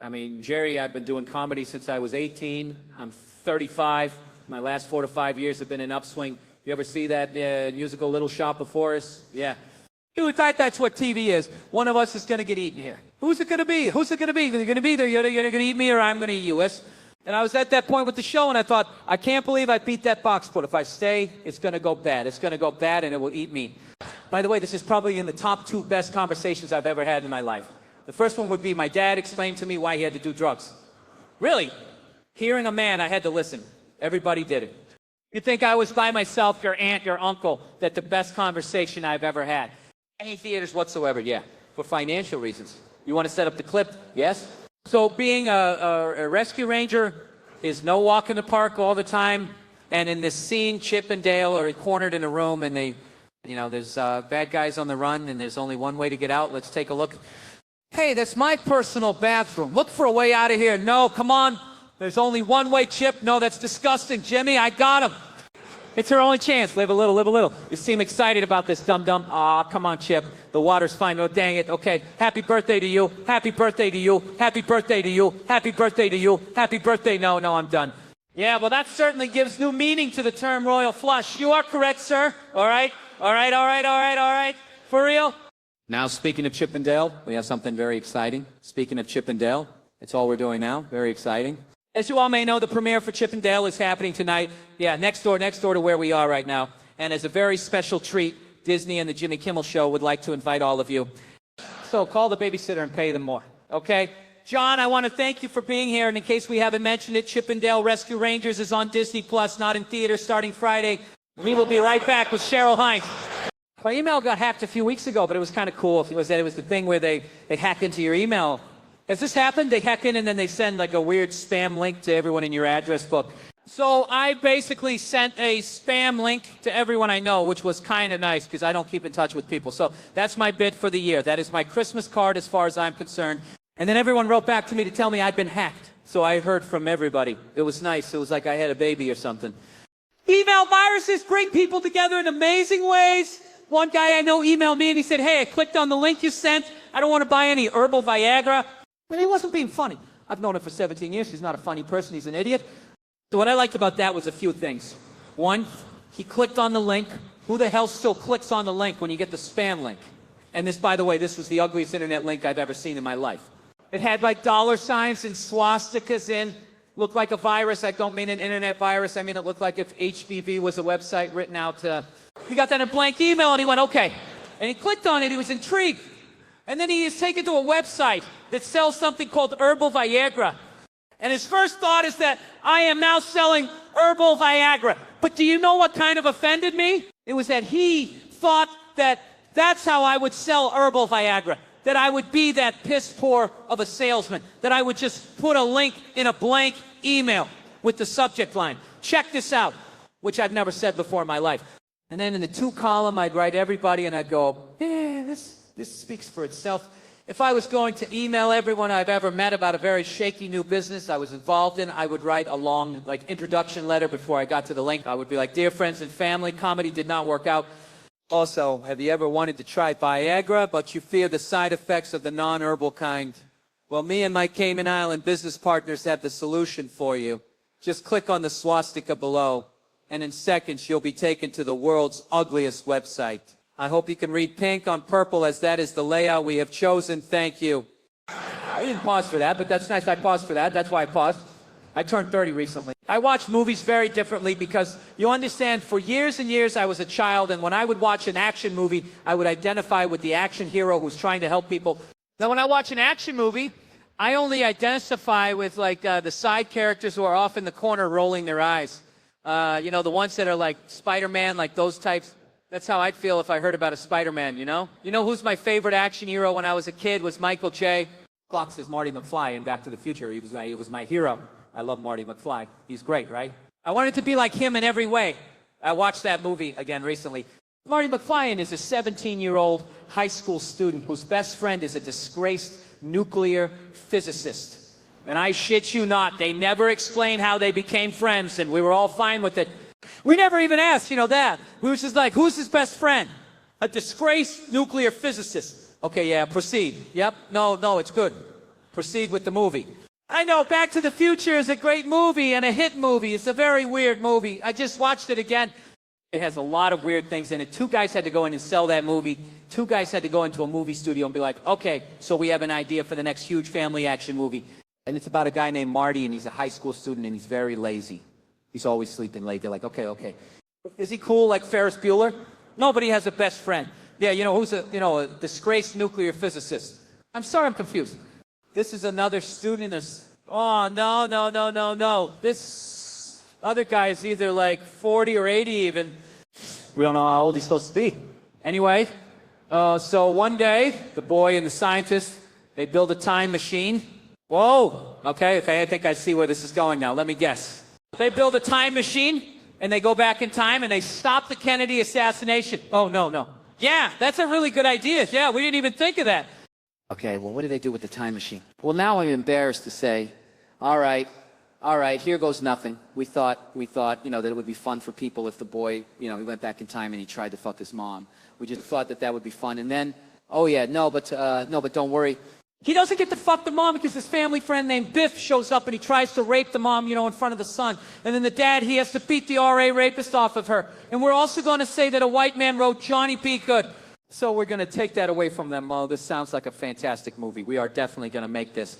I mean, Jerry, I've been doing comedy since I was 18. I'm 35. My last 4 to 5 years have been an upswing. You ever see that musical Little Shop of Horrors? Yeah. You thought that's what TV is. One of us is going to get eaten here. Who's it going to be? Who's it going to be? You're going to be there. You're going to eat me or I'm going to eat you. And I was at that point with the show, and I thought, I can't believe I beat that box foot. If I stay, it's going to go bad. It's going to go bad, and it will eat me. By the way, this is probably in the top 2 best conversations I've ever had in my life. The first one would be my dad explained to me why he had to do drugs. Really? Hearing a man, I had to listen. Everybody did it. You think I was by myself, your aunt, your uncle, that the best conversation I've ever had. Any theaters whatsoever, yeah. For financial reasons. You want to set up the clip? Yes? So being a rescue ranger is no walk in the park all the time. And in this scene, Chip and Dale are cornered in a room and they, there's bad guys on the run and there's only one way to get out. Let's take a look. Hey, that's my personal bathroom. Look for a way out of here. No, come on. There's only one way, Chip. No, that's disgusting. Jimmy, I got him. It's her only chance. Live a little, live a little. You seem excited about this, dum-dum. Aw, come on, Chip. The water's fine. Oh, dang it. Okay. Happy birthday to you. Happy birthday to you. Happy birthday to you. Happy birthday to you. Happy birthday. No, I'm done. Yeah, well, that certainly gives new meaning to the term royal flush. You are correct, sir. All right. For real? Now, speaking of Chip and Dale, we have something very exciting. Speaking of Chip and Dale, it's all we're doing now. Very exciting. As you all may know, the premiere for Chip and Dale is happening tonight. Yeah, next door to where we are right now. And as a very special treat, Disney and the Jimmy Kimmel Show would like to invite all of you. So call the babysitter and pay them more, okay? John, I want to thank you for being here. And in case we haven't mentioned it, Chip and Dale Rescue Rangers is on Disney Plus, not in theaters, starting Friday. We will be right back with Cheryl Hines. My email got hacked a few weeks ago, but it was kind of cool. It was the thing where they hack into your email. Has this happened? They hack in and then they send like a weird spam link to everyone in your address book. So I basically sent a spam link to everyone I know, which was kind of nice because I don't keep in touch with people. So that's my bit for the year. That is my Christmas card as far as I'm concerned. And then everyone wrote back to me to tell me I'd been hacked. So I heard from everybody. It was nice. It was like I had a baby or something. Email viruses bring people together in amazing ways. One guy I know emailed me and he said, hey, I clicked on the link you sent. I don't want to buy any herbal Viagra. But he wasn't being funny. I've known him for 17 years. He's not a funny person. He's an idiot. So what I liked about that was a few things. One, he clicked on the link. Who the hell still clicks on the link when you get the spam link? And this, by the way, this was the ugliest internet link I've ever seen in my life. It had like dollar signs and swastikas in. Looked like a virus. I don't mean an internet virus. I mean it looked like if HBV was a website written out. He got that in a blank email and he went, okay. And he clicked on it. He was intrigued. And then he is taken to a website that sells something called herbal Viagra. And his first thought is that I am now selling herbal Viagra. But do you know what kind of offended me? It was that he thought that that's how I would sell herbal Viagra. That I would be that piss poor of a salesman. That I would just put a link in a blank email with the subject line. Check this out, which I've never said before in my life. And then in the 2 column, I'd write everybody and I'd go, yeah, this speaks for itself. If I was going to email everyone I've ever met about a very shaky new business I was involved in, I would write a long introduction letter before I got to the link. I would be like, dear friends and family, comedy did not work out. Also, have you ever wanted to try Viagra, but you fear the side effects of the non-herbal kind? Well, me and my Cayman Island business partners have the solution for you. Just click on the swastika below, and in seconds you'll be taken to the world's ugliest website. I hope you can read pink on purple as that is the layout we have chosen. Thank you. I didn't pause for that, but that's nice. I paused for that. That's why I paused. I turned 30 recently. I watch movies very differently because you understand for years and years I was a child, and when I would watch an action movie, I would identify with the action hero who's trying to help people. Now when I watch an action movie, I only identify with the side characters who are off in the corner rolling their eyes. You know, the ones that are like Spider-Man, like those types. That's how I'd feel if I heard about a Spider-Man, you know? You know who's my favorite action hero when I was a kid was Michael J. Clock says Marty McFly in Back to the Future. He was my hero. I love Marty McFly. He's great, right? I wanted to be like him in every way. I watched that movie again recently. Marty McFly is a 17-year-old high school student whose best friend is a disgraced nuclear physicist. And I shit you not, they never explained how they became friends, and we were all fine with it. We never even asked, you know, that. We was just like, who's his best friend? A disgraced nuclear physicist. Okay, yeah, proceed. Yep, no, it's good. Proceed with the movie. I know, Back to the Future is a great movie and a hit movie. It's a very weird movie. I just watched it again. It has a lot of weird things in it. 2 guys had to go in and sell that movie. 2 guys had to go into a movie studio and be like, okay, so we have an idea for the next huge family action movie. And it's about a guy named Marty, and he's a high school student, and he's very lazy. He's always sleeping late. They're like, okay. Is he cool like Ferris Bueller? No, but he has a best friend. Yeah, you know, who's a disgraced nuclear physicist. I'm sorry, I'm confused. This is another student. Oh, no. This other guy is either like 40 or 80 even. We don't know how old he's supposed to be. Anyway, so one day, the boy and the scientist, they build a time machine. Whoa, okay, I think I see where this is going now. Let me guess. They build a time machine, and they go back in time, and they stop the Kennedy assassination. Oh, no. Yeah, that's a really good idea. Yeah, we didn't even think of that. Okay, well, what do they do with the time machine? Well, now I'm embarrassed to say, all right, here goes nothing. We thought, you know, that it would be fun for people if the boy, you know, he went back in time and he tried to fuck his mom. We just thought that would be fun. And then, oh yeah, no, but don't worry. He doesn't get to fuck the mom because his family friend named Biff shows up and he tries to rape the mom, you know, in front of the son. And then the dad, he has to beat the RA rapist off of her. And we're also going to say that a white man wrote Johnny Be Good. So we're going to take that away from them. Oh, this sounds like a fantastic movie. We are definitely going to make this.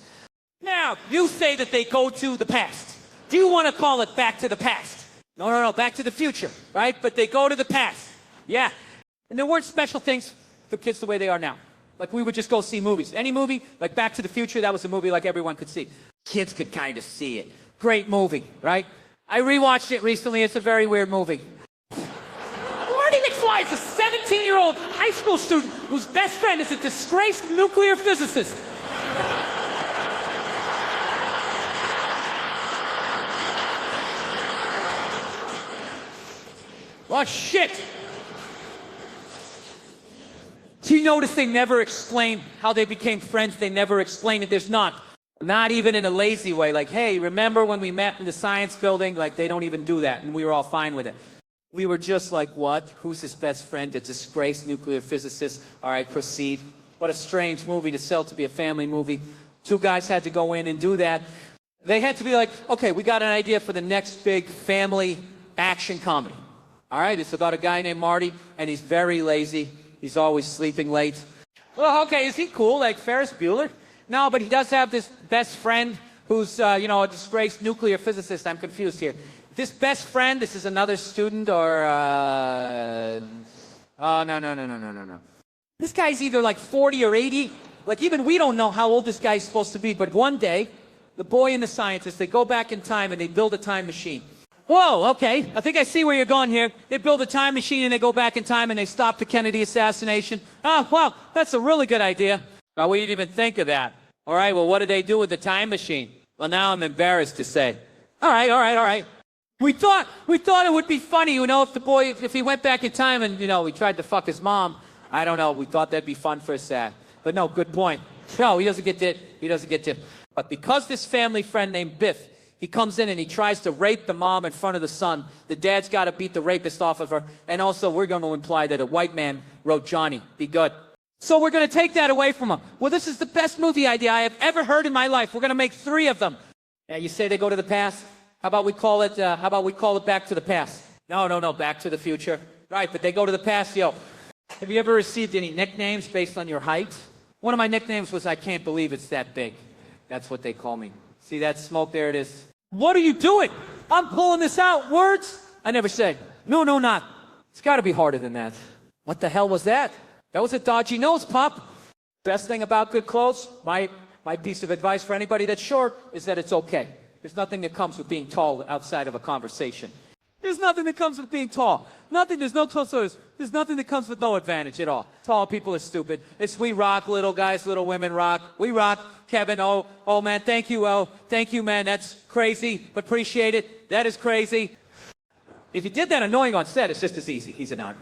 Now, you say that they go to the past. Do you want to call it Back to the Past? No, Back to the Future, right? But they go to the past. Yeah. And there weren't special things for kids the way they are now. Like, we would just go see movies. Any movie, like Back to the Future, that was a movie like everyone could see. Kids could kind of see it. Great movie, right? I rewatched it recently. It's a very weird movie. Marty McFly is a 17-year-old high school student whose best friend is a disgraced nuclear physicist. Oh, shit! Do you notice they never explain how they became friends? They never explain it. There's not even in a lazy way. Like, hey, remember when we met in the science building? Like, they don't even do that, and we were all fine with it. We were just like, what? Who's his best friend? A disgraced nuclear physicist. All right, proceed. What a strange movie to sell to be a family movie. 2 guys had to go in and do that. They had to be like, okay, we got an idea for the next big family action comedy. All right, it's about a guy named Marty, and he's very lazy. He's always sleeping late. Well, okay, is he cool like Ferris Bueller? No, but he does have this best friend who's, you know, a disgraced nuclear physicist. I'm confused here. This best friend, this is another student or, oh, no. This guy's either like 40 or 80. Like, even we don't know how old this guy's supposed to be. But one day, the boy and the scientist, they go back in time and they build a time machine. Whoa, okay, I think I see where you're going here. They build a time machine and they go back in time and they stop the Kennedy assassination. Oh, wow, that's a really good idea. Well, we didn't even think of that. All right, well, what did they do with the time machine? Well, now I'm embarrassed to say. All right. We thought it would be funny, you know, if the boy, if he went back in time and, you know, he tried to fuck his mom. I don't know, we thought that'd be fun for a sad. But no, good point. No, he doesn't get it. But because this family friend named Biff, he comes in and he tries to rape the mom in front of the son. The dad's got to beat the rapist off of her. And also, we're going to imply that a white man wrote Johnny Be Good. So we're going to take that away from him. Well, this is the best movie idea I have ever heard in my life. We're going to make 3 of them. Yeah, you say they go to the past? How about we call it Back to the Past? No, Back to the Future. Right, but they go to the past, yo. Have you ever received any nicknames based on your height? One of my nicknames was I can't believe it's that big. That's what they call me. See that smoke? There it is. What are you doing? I'm pulling this out. Words? I never said. No, not. It's got to be harder than that. What the hell was that? That was a dodgy nose, Pop. Best thing about good clothes, my piece of advice for anybody that's short, is that it's okay. There's nothing that comes with being tall outside of a conversation. There's nothing that comes with being tall. Nothing. There's no There's nothing that comes with no advantage at all. Tall people are stupid. We rock, little guys, little women rock. We rock. Kevin, oh man, thank you, thank you, man. That's crazy, but appreciate it. That is crazy. If you did that annoying on set, it's just as easy. He's an on.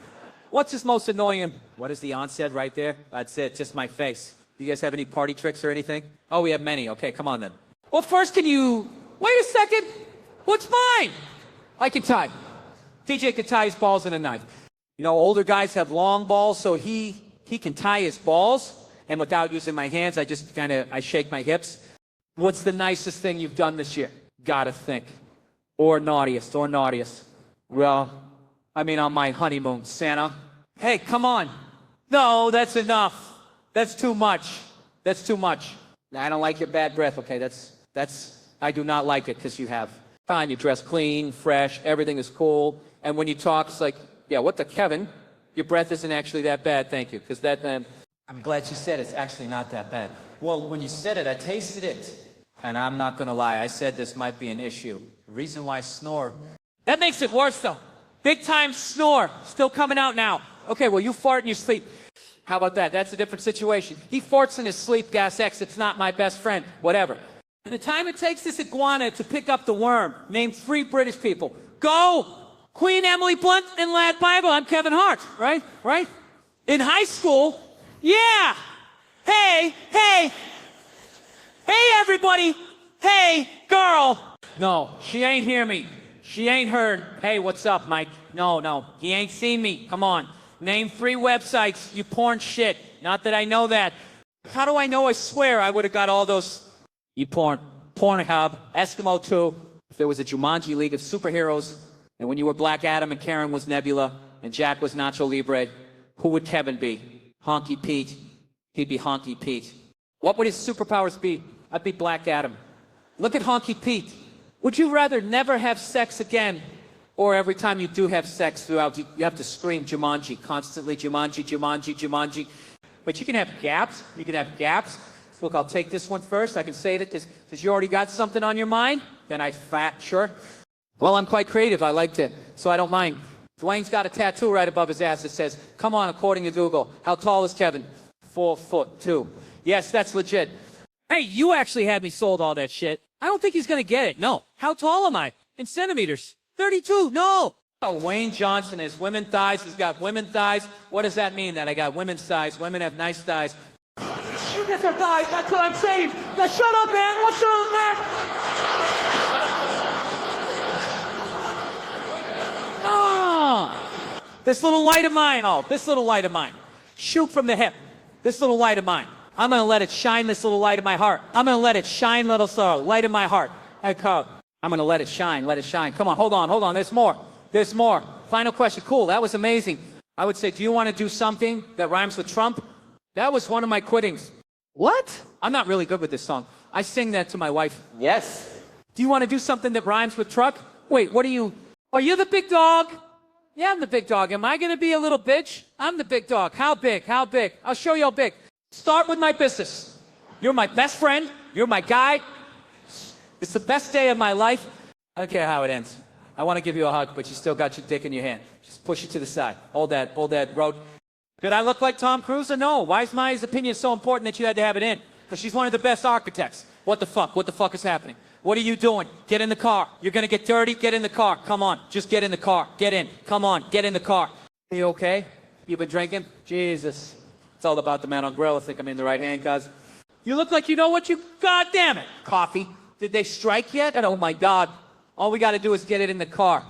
What's his most annoying? What is the onset right there? That's it, just my face. Do you guys have any party tricks or anything? Oh, we have many. Okay, come on then. Well, first, can you... Wait a second. What's mine? I can tie. TJ can tie his balls in a knife. You know, older guys have long balls, so he can tie his balls, and without using my hands, I shake my hips. What's the nicest thing you've done this year? Gotta think. Or naughtiest. Well, I mean, on my honeymoon, Santa. Hey, come on. No, that's enough. That's too much. I don't like your bad breath, okay? I do not like it, because you have. Fine, you dress clean, fresh, everything is cool. And when you talk, it's like, yeah, what the Kevin? Your breath isn't actually that bad, thank you. Because I'm glad you said it's actually not that bad. Well, when you said it, I tasted it. And I'm not going to lie, I said this might be an issue. The reason why I snore. That makes it worse, though. Big time snore. Still coming out now. Okay, well, you fart in your sleep. How about that? That's a different situation. He farts in his sleep, gas X. It's not my best friend. Whatever. And the time it takes this iguana to pick up the worm, name 3 British people. Go! Queen Emily Blunt and Lad Bible. I'm Kevin Hart, right? In high school, yeah! Hey, everybody! Hey, girl! No, she ain't hear me. She ain't heard. Hey, what's up, Mike? No, he ain't seen me. Come on. Name 3 websites, you porn shit. Not that I know that. How do I know? I swear I would have got all those. You Pornhub, Eskimo 2. If there was a Jumanji League of Superheroes, and when you were Black Adam and Karen was Nebula, and Jack was Nacho Libre, who would Kevin be? Honky Pete. He'd be Honky Pete. What would his superpowers be? I'd be Black Adam. Look at Honky Pete. Would you rather never have sex again, or every time you do have sex throughout, you have to scream Jumanji, constantly Jumanji. But you can have gaps. Look, I'll take this one first. I can say that because you already got something on your mind. Then sure. Well, I'm quite creative. I liked it, so I don't mind. Dwayne's got a tattoo right above his ass that says, come on, according to Google. How tall is Kevin? 4'2". Yes, that's legit. Hey, you actually had me sold all that shit. I don't think he's going to get it. No. How tall am I? In centimeters. 32. No. Oh, Wayne Johnson has women thighs. He's got women thighs. What does that mean, that I got women's thighs? Women have nice thighs. You get their thighs. That's what I'm saying. Now shut up, man. What's up, man? Oh. This little light of mine. Shoot from the hip. This little light of mine. I'm going to let it shine, this little light in my heart. I'm going to let it shine, little soul, light in my heart. I'm going to let it shine. Come on, hold on. There's more. Final question. Cool, that was amazing. I would say, do you want to do something that rhymes with Trump? That was one of my quittings. What? I'm not really good with this song. I sing that to my wife. Yes. Do you want to do something that rhymes with truck? Wait, what are you? Are you the big dog? Yeah, I'm the big dog. Am I going to be a little bitch? I'm the big dog. How big? I'll show you how big. Start with my business. You're my best friend. You're my guy. It's the best day of my life. I don't care how it ends. I want to give you a hug, but you still got your dick in your hand. Just push it to the side. Hold that road. Did I look like Tom Cruise or no? Why is my opinion so important that you had to have it in? Because she's one of the best architects. What the fuck? What the fuck is happening? What are you doing? Get in the car. You're going to get dirty? Get in the car. Come on. Just get in the car. Get in. Come on. Get in the car. Are you okay? You been drinking? Jesus. It's all about the man on grill. I think I'm in the right hand, cuz. You look like you know what you... God damn it. Coffee. Did they strike yet? Oh, my God. All we got to do is get it in the car.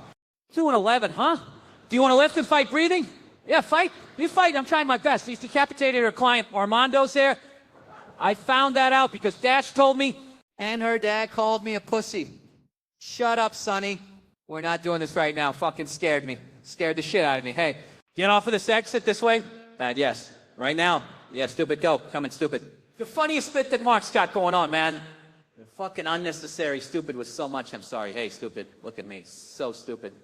2-11, huh? Do you want to lift and fight breathing? Yeah, fight. You fight. I'm trying my best. He's decapitated her client. Armando's there. I found that out because Dash told me, and her dad called me a pussy. Shut up, Sonny. We're not doing this right now. Fucking scared me. Scared the shit out of me. Hey, get off of this exit this way? Yes. Right now. Yeah, stupid, go. Coming, stupid. The funniest bit that Mark's got going on, man. The fucking unnecessary stupid was so much. I'm sorry. Hey, stupid. Look at me. So stupid.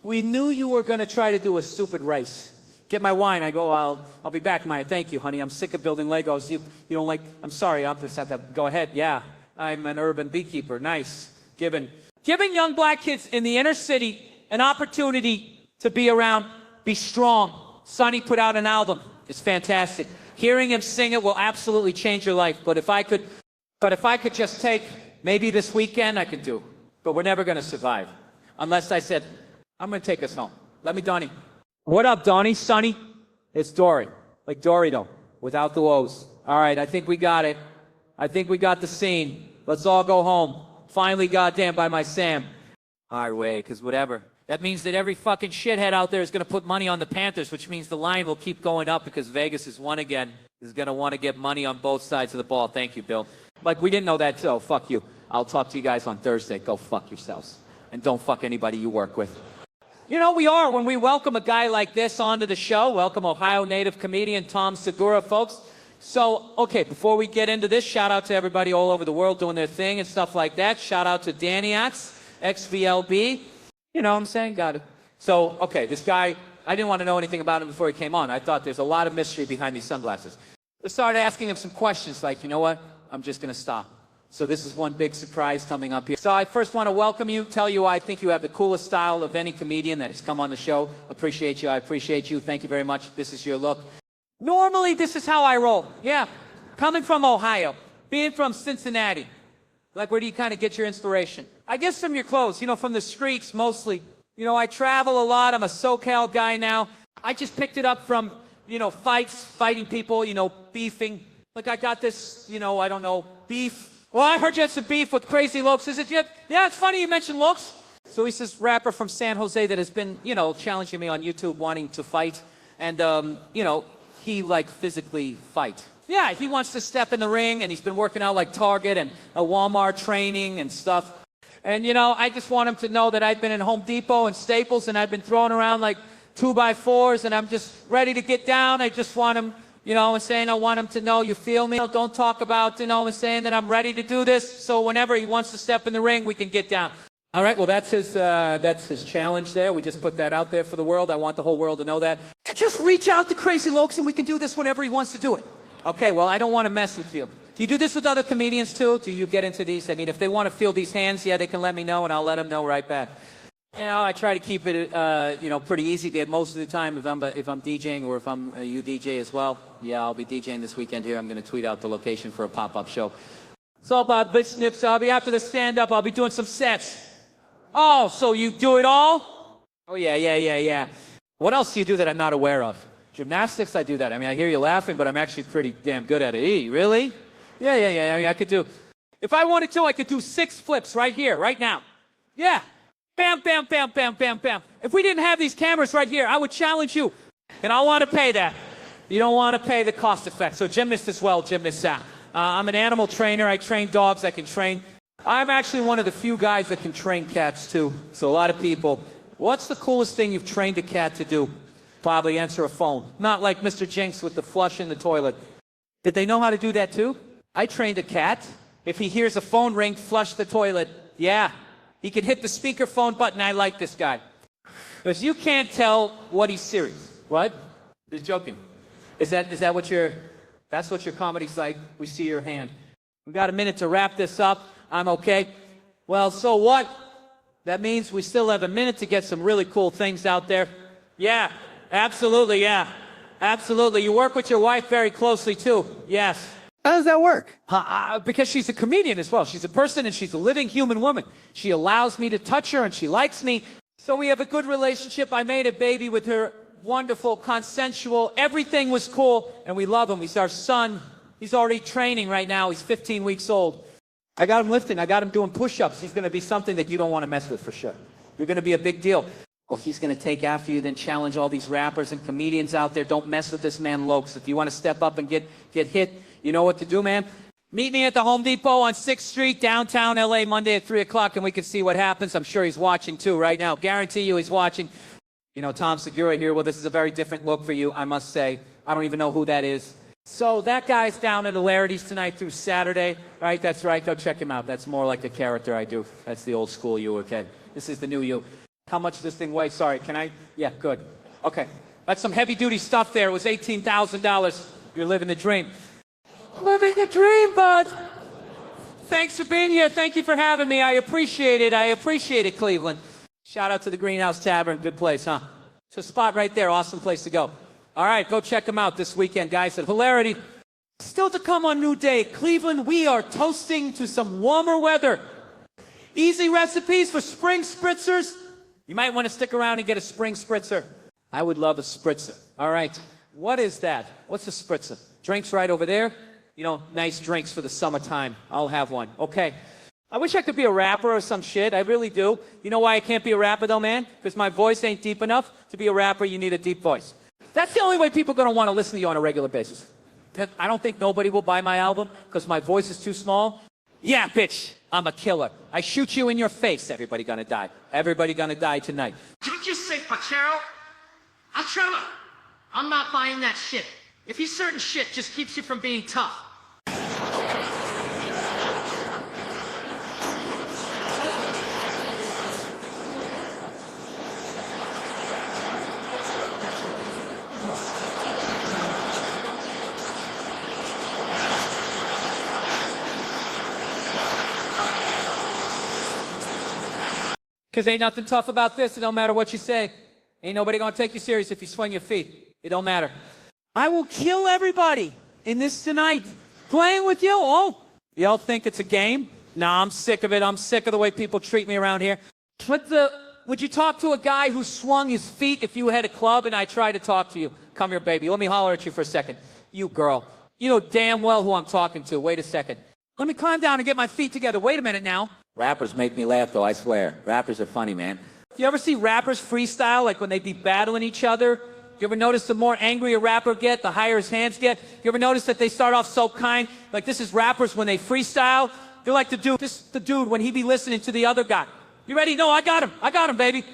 We knew you were going to try to do a stupid race. Get my wine. I go, I'll be back, Maya. Thank you, honey. I'm sick of building Legos. You don't like... I'm sorry. I'll just have to... Go ahead. Yeah. I'm an urban beekeeper. Nice. Giving young black kids in the inner city an opportunity to be around, be strong. Sonny put out an album. It's fantastic. Hearing him sing it will absolutely change your life. But if I could just take maybe this weekend, I could do. But we're never going to survive. Unless I said, I'm going to take us home. Let me, Donnie. What up, Donnie? Sonny? It's Dory. Like Dorito, without the O's. All right, I think we got it. I think we got the scene. Let's all go home. Finally, goddamn, by my Sam. Hard way, because whatever. That means that every fucking shithead out there is going to put money on the Panthers, which means the line will keep going up because Vegas has won again. Is going to want to get money on both sides of the ball. Thank you, Bill. Like, we didn't know that, so fuck you. I'll talk to you guys on Thursday. Go fuck yourselves. And don't fuck anybody you work with. You know, we are when we welcome a guy like this onto the show. Welcome Ohio native comedian Tom Segura, folks. So, okay, before we get into this, shout out to everybody all over the world doing their thing and stuff like that. Shout out to Daniats, XVLB. You know what I'm saying? Got it. So, okay, this guy, I didn't want to know anything about him before he came on. I thought there's a lot of mystery behind these sunglasses. I started asking him some questions like, you know what? I'm just going to stop. So this is one big surprise coming up here. So I first want to welcome you, tell you I think you have the coolest style of any comedian that has come on the show. Appreciate you. I appreciate you. Thank you very much. This is your look. Normally, this is how I roll. Yeah. Coming from Ohio, being from Cincinnati. Like, where do you kind of get your inspiration? I guess from your clothes, you know, from the streets mostly. You know, I travel a lot. I'm a SoCal guy now. I just picked it up from, you know, fights, fighting people, you know, beefing. Like, I got this, you know, I don't know, beef. Well, I heard you had some beef with Crazy Lokes. Is it yet? Yeah, it's funny you mentioned Lokes. So he's this rapper from San Jose that has been, you know, challenging me on YouTube wanting to fight. And, you know, he, like, physically fight. Yeah, he wants to step in the ring, and he's been working out, like, Target and a Walmart training and stuff. And, you know, I just want him to know that I've been in Home Depot and Staples, and I've been throwing around, like, 2x4s, and I'm just ready to get down. I just want him... You know, and saying I want him to know, you feel me? Don't talk about, you know, and saying that I'm ready to do this. So whenever he wants to step in the ring, we can get down. All right, well, that's his challenge there. We just put that out there for the world. I want the whole world to know that. Just reach out to Crazy Lokes and we can do this whenever he wants to do it. Okay, well, I don't want to mess with you. Do you do this with other comedians too? Do you get into these? I mean, if they want to feel these hands, yeah, they can let me know and I'll let them know right back. You know, I try to keep it, you know, pretty easy. Most of the time, if I'm DJing or if I'm you DJ as well, yeah, I'll be DJing this weekend here. I'm going to tweet out the location for a pop-up show. It's all about bit snips. I'll be after the stand-up. I'll be doing some sets. Oh, so you do it all? Oh, yeah. What else do you do that I'm not aware of? Gymnastics, I do that. I mean, I hear you laughing, but I'm actually pretty damn good at it. Really? Yeah. I mean, I could do... If I wanted to, I could do 6 flips right here, right now. Yeah. Bam, bam, bam, bam, bam, bam. If we didn't have these cameras right here, I would challenge you. And I want to pay that. You don't want to pay the cost effect. So gymnast as well, gymnast. I'm an animal trainer. I train dogs. I can train. I'm actually one of the few guys that can train cats, too. So a lot of people, what's the coolest thing you've trained a cat to do? Probably answer a phone. Not like Mr. Jinx with the flush in the toilet. Did they know how to do that, too? I trained a cat. If he hears a phone ring, flush the toilet. Yeah. He can hit the speakerphone button. I like this guy. Because you can't tell what he's serious. What? He's joking. Is that what that's what your comedy's like? We see your hand. We got a minute to wrap this up. I'm okay. Well, so what? That means we still have a minute to get some really cool things out there. Yeah, absolutely, yeah. Absolutely. You work with your wife very closely, too. Yes. How does that work? Because she's a comedian as well. She's a person and she's a living human woman. She allows me to touch her and she likes me. So we have a good relationship. I made a baby with her. Wonderful, consensual. Everything was cool. And we love him. He's our son. He's already training right now. He's 15 weeks old. I got him lifting. I got him doing push-ups. He's going to be something that you don't want to mess with for sure. You're going to be a big deal. Well, he's going to take after you, then challenge all these rappers and comedians out there. Don't mess with this man, Lokes. If you want to step up and get hit, you know what to do, man. Meet me at the Home Depot on 6th Street, downtown L.A., Monday at 3 o'clock, and we can see what happens. I'm sure he's watching, too, right now. Guarantee you he's watching. You know, Tom Segura here. Well, this is a very different look for you, I must say. I don't even know who that is. So that guy's down at Hilarities tonight through Saturday, right? That's right. Go check him out. That's more like the character I do. That's the old school you, okay? This is the new you. How much does this thing weigh? Sorry, can I? Yeah, good. Okay. That's some heavy-duty stuff there. It was $18,000. You're living the dream. Living the dream, bud. Thanks for being here. Thank you for having me. I appreciate it. I appreciate it, Cleveland. Shout out to the Greenhouse Tavern. Good place, huh? It's a spot right there. Awesome place to go. All right, go check them out this weekend, guys. At Hilarity. Still to come on New Day. Cleveland, we are toasting to some warmer weather. Easy recipes for spring spritzers. You might want to stick around and get a spring spritzer. I would love a spritzer. All right. What is that? What's a spritzer? Drinks right over there. You know, nice drinks for the summertime. I'll have one. Okay. I wish I could be a rapper or some shit. I really do. You know why I can't be a rapper, though, man? Because my voice ain't deep enough. To be a rapper, you need a deep voice. That's the only way people are going to want to listen to you on a regular basis. I don't think nobody will buy my album because my voice is too small. Yeah, bitch, I'm a killer. I shoot you in your face. Everybody going to die. Everybody going to die tonight. Didn't you say Pachero? I'll tell her. I'm not buying that shit. If you certain shit just keeps you from being tough. Because ain't nothing tough about this. It don't matter what you say. Ain't nobody going to take you serious if you swing your feet. It don't matter. I will kill everybody in this tonight. Playing with you? Oh, y'all think it's a game? Nah, I'm sick of it. I'm sick of the way people treat me around here. Would you talk to a guy who swung his feet if you had a club and I tried to talk to you? Come here, baby. Let me holler at you for a second. You girl. You know damn well who I'm talking to. Wait a second. Let me climb down and get my feet together. Wait a minute now. Rappers make me laugh, though, I swear. Rappers are funny, man. You ever see rappers freestyle, like when they be battling each other? You ever notice the more angry a rapper get, the higher his hands get? You ever notice that they start off so kind? Like, this is rappers when they freestyle. They're like the dude when he be listening to the other guy. You ready? No, I got him, baby.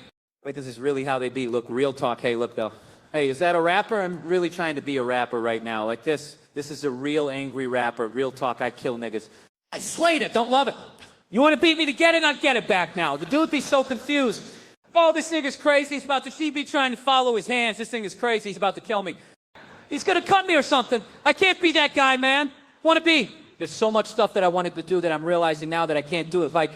Wait, this is really how they be. Look, real talk. Hey, look, though. Hey, is that a rapper? I'm really trying to be a rapper right now. Like this. This is a real angry rapper. Real talk. I kill niggas. I slayed it. Don't love it. You want to beat me to get it? I'll get it back now. The dude be so confused. Oh, this nigga's crazy. He's about to, she be trying to follow his hands. This thing is crazy. He's about to kill me. He's going to cut me or something. I can't be that guy, man. Want to be. There's so much stuff that I wanted to do that I'm realizing now that I can't do it. Like,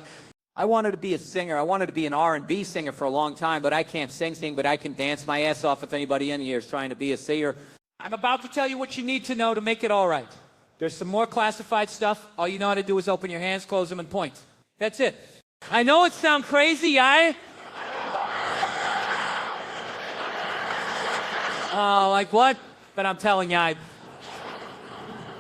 I wanted to be a singer. I wanted to be an R&B singer for a long time, but I can't sing, but I can dance my ass off if anybody in here is trying to be a singer. I'm about to tell you what you need to know to make it all right. There's some more classified stuff. All you know how to do is open your hands, close them, and point. That's it. I know it sounds crazy, like what? But I'm telling you,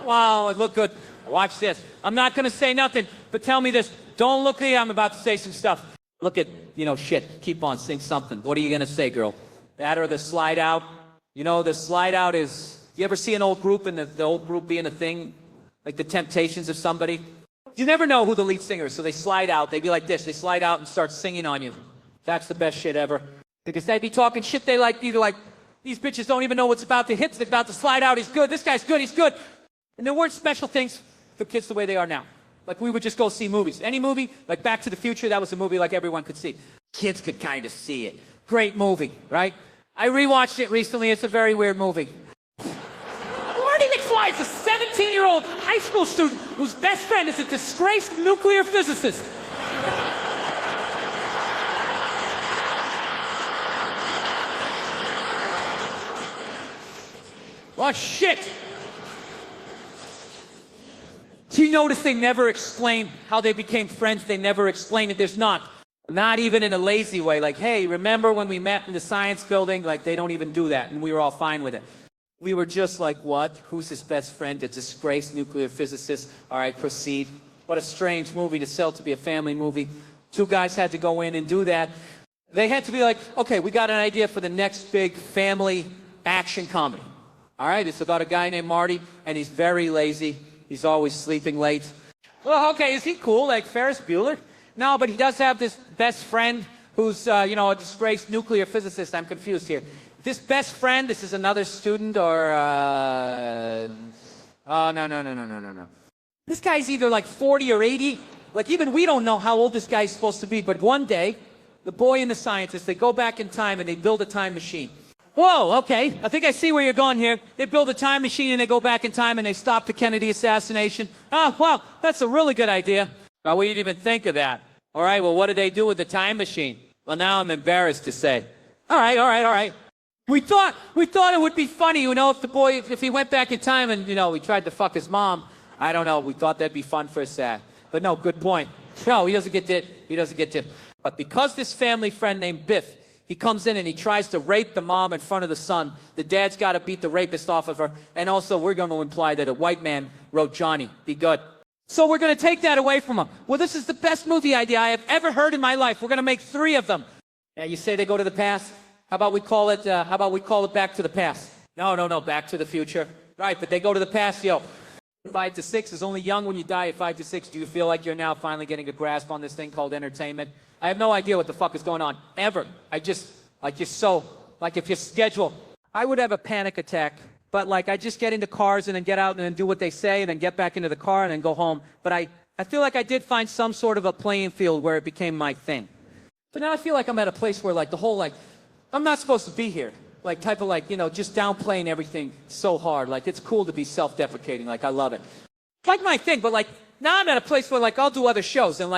wow, it looked good. Watch this. I'm not going to say nothing, but tell me this. Don't look at me. I'm about to say some stuff. Look at, shit. Keep on, sing something. What are you going to say, girl? That or the slide out? You know, the slide out is, you ever see an old group and the old group being a thing? Like the Temptations of somebody? You never know who the lead singer is, so they slide out. They be like this. They slide out and start singing on you. That's the best shit ever. Because they be talking shit they like, either like, these bitches don't even know what's about to hit. They're about to slide out. He's good. This guy's good. He's good. And there weren't special things for kids the way they are now. Like, we would just go see movies. Any movie, like Back to the Future, that was a movie like everyone could see. Kids could kind of see it. Great movie, right? I rewatched it recently. It's a very weird movie. Marty McFly is a 17-year-old high school student whose best friend is a disgraced nuclear physicist. Oh, shit! Do you notice they never explain how they became friends? They never explain it. There's not even in a lazy way. Like, hey, remember when we met in the science building? Like, they don't even do that, and we were all fine with it. We were just like, what? Who's his best friend? A disgraced nuclear physicist. All right, proceed. What a strange movie to sell to be a family movie. Two guys had to go in and do that. They had to be like, okay, we got an idea for the next big family action comedy. All right, it's about a guy named Marty, and he's very lazy. He's always sleeping late. Well, okay, is he cool, like Ferris Bueller? No, but he does have this best friend who's, a disgraced nuclear physicist. I'm confused here. This best friend, this is another student or, oh, no. This guy's either like 40 or 80. Like, even we don't know how old this guy's supposed to be. But one day, the boy and the scientist, they go back in time and they build a time machine. Whoa, okay. I think I see where you're going here. They build a time machine and they go back in time and they stop the Kennedy assassination. Oh, wow, that's a really good idea. Now, we didn't even think of that. All right, well, what did they do with the time machine? Well, now I'm embarrassed to say, all right. We thought it would be funny, if the boy, if he went back in time and, he tried to fuck his mom. I don't know. We thought that'd be fun for a sad. But no, good point. No, he doesn't get it. But because this family friend named Biff, he comes in and he tries to rape the mom in front of the son, the dad's got to beat the rapist off of her. And also, we're going to imply that a white man wrote Johnny. Be good. So we're going to take that away from him. Well, this is the best movie idea I have ever heard in my life. We're going to make 3 of them. Yeah, you say they go to the past? How about we call it Back to the Past? No, Back to the Future. Right, but they go to the past, 5 to 6 is only young when you die at 5 to 6. Do you feel like you're now finally getting a grasp on this thing called entertainment? I have no idea what the fuck is going on, ever. If your schedule, I would have a panic attack, but I just get into cars and then get out and then do what they say and then get back into the car and then go home. But I feel like I did find some sort of a playing field where it became my thing. But now I feel like I'm at a place where the whole I'm not supposed to be here. Just downplaying everything so hard. It's cool to be self-deprecating. I love it. It's my thing, but now I'm at a place where I'll do other shows and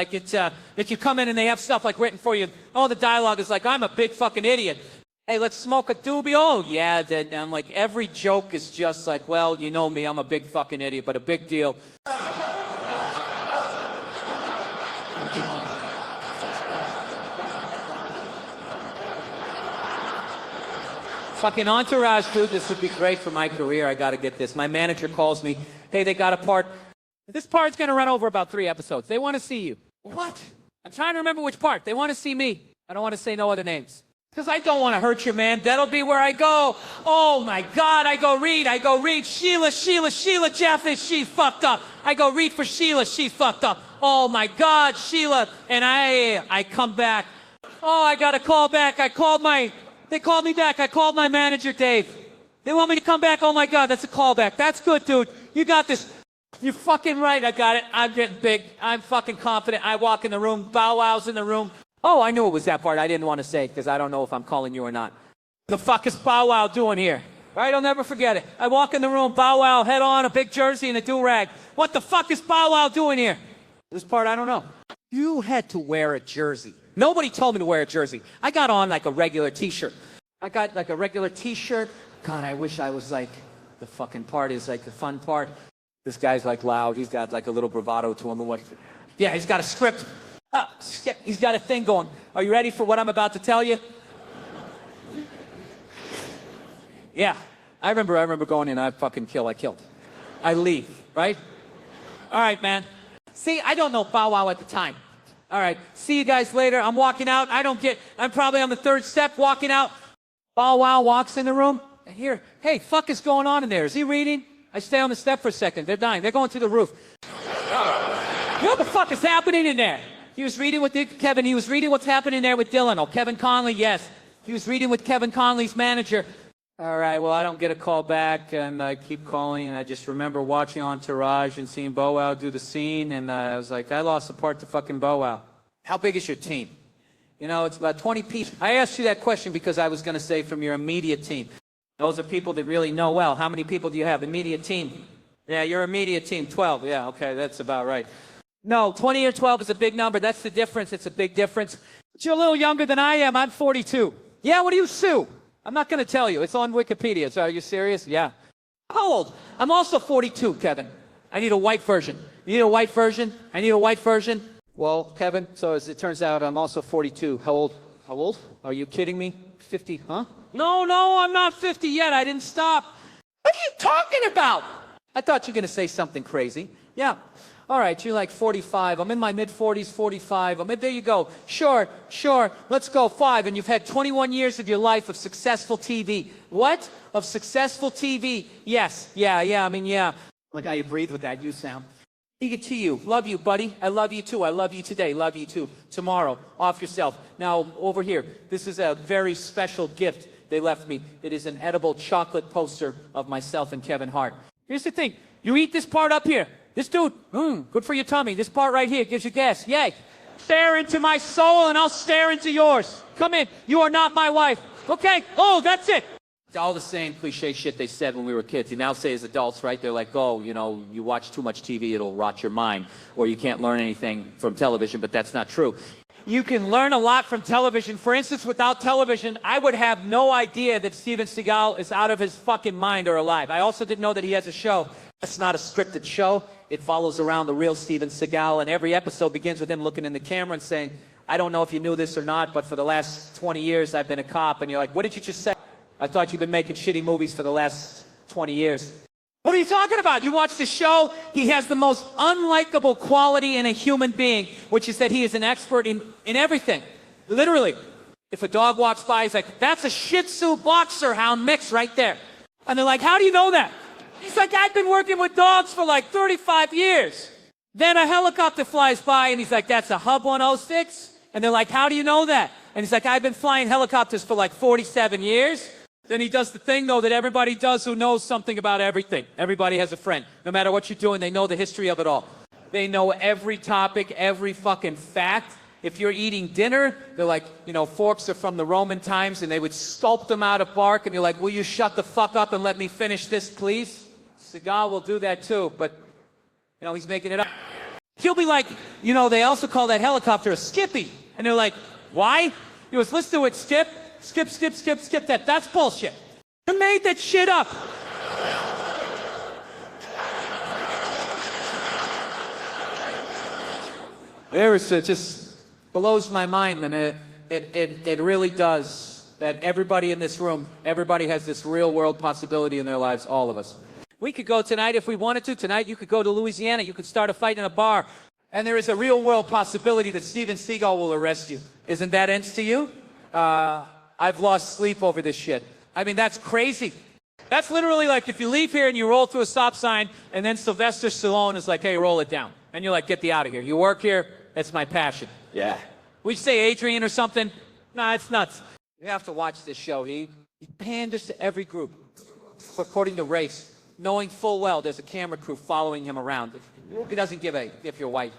if you come in and they have stuff written for you, all the dialogue is I'm a big fucking idiot. Hey, let's smoke a doobie. Oh, yeah. Then I'm every joke is just well, you know me, I'm a big fucking idiot, but a big deal. Fucking Entourage, dude, this would be great for my career. I gotta get this. My manager calls me, hey, they got a part. This part's gonna run over about 3 episodes. They want to see you. What? I'm trying to remember which part. They want to see me. I don't want to say no other names. Because I don't want to hurt you, man. That'll be where I go. Oh, my God. I go read. Sheila, Jeffy, she fucked up. I go read for Sheila. She fucked up. Oh, my God, Sheila. And I come back. Oh, I got to call back. They called me back. I called my manager, Dave. They want me to come back. Oh, my God, that's a callback. That's good, dude. You got this. You're fucking right. I got it. I'm getting big. I'm fucking confident. I walk in the room. Bow Wow's in the room. Oh, I knew it was that part. I didn't want to say it because I don't know if I'm calling you or not. The fuck is Bow Wow doing here? Right? I'll never forget it. I walk in the room. Bow Wow, head on, a big jersey and a do-rag. What the fuck is Bow Wow doing here? This part, I don't know. You had to wear a jersey. Nobody told me to wear a jersey. I got on a regular T-shirt. I got a regular T-shirt. God, I wish I was the fucking part is the fun part. This guy's loud. He's got a little bravado to him. Yeah, he's got a script. He's got a thing going. Are you ready for what I'm about to tell you? Yeah, I remember going in. I killed. I leave, right? All right, man. See, I don't know Bow Wow at the time. All right, see you guys later. I'm walking out. I'm probably on the 3rd step walking out. Bow Wow walks in the room. And here, hey, fuck is going on in there? Is he reading? I stay on the step for a second. They're dying. They're going through the roof. You know what the fuck is happening in there? He was reading with Kevin. He was reading what's happening there with Dylan. Oh, Kevin Conley, yes. He was reading with Kevin Conley's manager. All right, well, I don't get a call back, and I keep calling, and I just remember watching Entourage and seeing Bow Wow do the scene, and I was I lost the part to fucking Bow Wow. How big is your team? It's about 20 people. I asked you that question because I was going to say from your immediate team. Those are people that really know well. How many people do you have? Immediate team. Yeah, your immediate team, 12. Yeah, okay, that's about right. No, 20 or 12 is a big number. That's the difference. It's a big difference. But you're a little younger than I am. I'm 42. Yeah, what do you sue? I'm not going to tell you. It's on Wikipedia. So are you serious? Yeah. How old? I'm also 42, Kevin. I need a white version. You need a white version? I need a white version. Well, Kevin, so as it turns out, I'm also 42. How old? How old? Are you kidding me? 50, huh? No, I'm not 50 yet. I didn't stop. What are you talking about? I thought you were going to say something crazy. Yeah. All right, you're 45. I'm in my mid-40s, 45. There you go. Sure. Let's go 5. And you've had 21 years of your life of successful TV. What? Of successful TV? Yes. Yeah. Yeah. Look how you breathe with that. You sound. Eager to you. Love you, buddy. I love you too. I love you today. Love you too. Tomorrow. Off yourself. Now, over here. This is a very special gift they left me. It is an edible chocolate poster of myself and Kevin Hart. Here's the thing. You eat this part up here. This dude, good for your tummy. This part right here gives you gas. Yay. Stare into my soul and I'll stare into yours. Come in. You are not my wife. Okay. Oh, that's it. It's all the same cliche shit they said when we were kids. You now say as adults, right? They're you watch too much TV, it'll rot your mind. Or you can't learn anything from television, but that's not true. You can learn a lot from television. For instance, without television, I would have no idea that Steven Seagal is out of his fucking mind or alive. I also didn't know that he has a show. It's not a scripted show. It follows around the real Steven Seagal, and every episode begins with him looking in the camera and saying, I don't know if you knew this or not, but for the last 20 years I've been a cop. And you're like, what did you just say? I thought you've been making shitty movies for the last 20 years. What are you talking about? You watch the show, he has the most unlikable quality in a human being, which is that he is an expert in everything. Literally. If a dog walks by, he's like, that's a Shih Tzu boxer hound mix right there. And they're like, how do you know that? He's like, I've been working with dogs for like 35 years. Then a helicopter flies by and he's like, that's a Hub 106? And they're like, how do you know that? And he's like, I've been flying helicopters for like 47 years. Then he does the thing, though, that everybody does who knows something about everything. Everybody has a friend. No matter what you're doing, they know the history of it all. They know every topic, every fucking fact. If you're eating dinner, they're like, you know, forks are from the Roman times, and they would sculpt them out of bark, and you're like, will you shut the fuck up and let me finish this, please? Seagal will do that, too, but, you know, he's making it up. He'll be like, you know, they also call that helicopter a Skippy. And they're like, why? He goes, let's do it, Skip. Skip, skip, skip, skip that. That's bullshit. You made that shit up. It just blows my mind, and it really does. That everybody in this room, everybody has this real world possibility in their lives, all of us. We could go tonight if we wanted to. Tonight you could go to Louisiana. You could start a fight in a bar. And there is a real world possibility that Steven Seagal will arrest you. Isn't that ends to you? I've lost sleep over this shit. I mean, that's crazy. That's literally like if you leave here and you roll through a stop sign and then Sylvester Stallone is like, hey, roll it down. And you're like, get the out of here. You work here, that's my passion. Yeah. We say Adrian or something? Nah, it's nuts. You have to watch this show. He panders to every group according to race, knowing full well there's a camera crew following him around. He doesn't give a if you're white.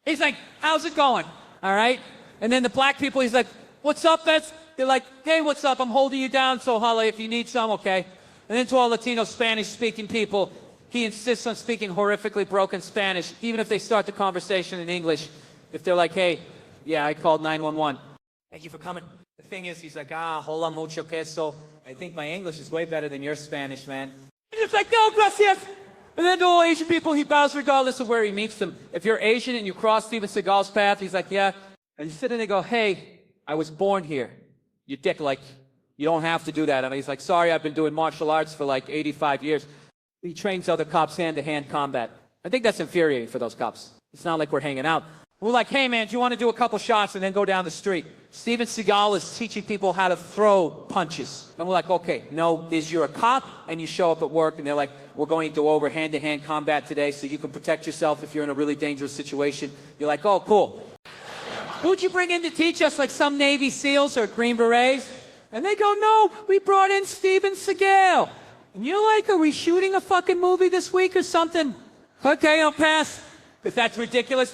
He's like, how's it going? All right? And then the black people, he's like, what's up, vets? They're like, hey, what's up? I'm holding you down, so holla if you need some, okay? And then to all Latino Spanish-speaking people, he insists on speaking horrifically broken Spanish, even if they start the conversation in English. If they're like, hey, yeah, I called 911. Thank you for coming. The thing is, he's like, hola mucho queso. I think my English is way better than your Spanish, man. He's just like, no, gracias. And then to all Asian people, he bows regardless of where he meets them. If you're Asian and you cross Steven Seagal's path, he's like, yeah. And you sit and they go, hey, I was born here. You dick, like, you don't have to do that. And he's like, sorry, I've been doing martial arts for like 85 years. He trains other cops hand-to-hand combat. I think that's infuriating for those cops. It's not like we're hanging out. We're like, hey, man, do you want to do a couple shots and then go down the street? Steven Seagal is teaching people how to throw punches. And we're like, okay, no, you're a cop and you show up at work and they're like, we're going to go over hand-to-hand combat today so you can protect yourself if you're in a really dangerous situation. You're like, oh, cool. Who'd you bring in to teach us, like some Navy SEALs or Green Berets? And they go, no, we brought in Steven Seagal. And you're like, are we shooting a fucking movie this week or something? Okay, I'll pass. If that's ridiculous,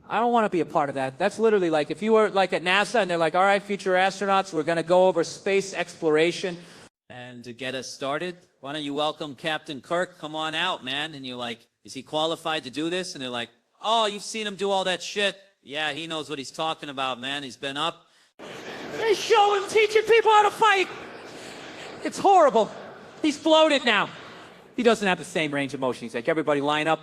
I don't want to be a part of that. That's literally like if you were like at NASA and they're like, all right, future astronauts, we're going to go over space exploration. And to get us started, why don't you welcome Captain Kirk? Come on out, man. And you're like, is he qualified to do this? And they're like, oh, you've seen him do all that shit. Yeah, he knows what he's talking about, man. He's been up. They show him teaching people how to fight. It's horrible. He's bloated now. He doesn't have the same range of motion. He's like, everybody line up.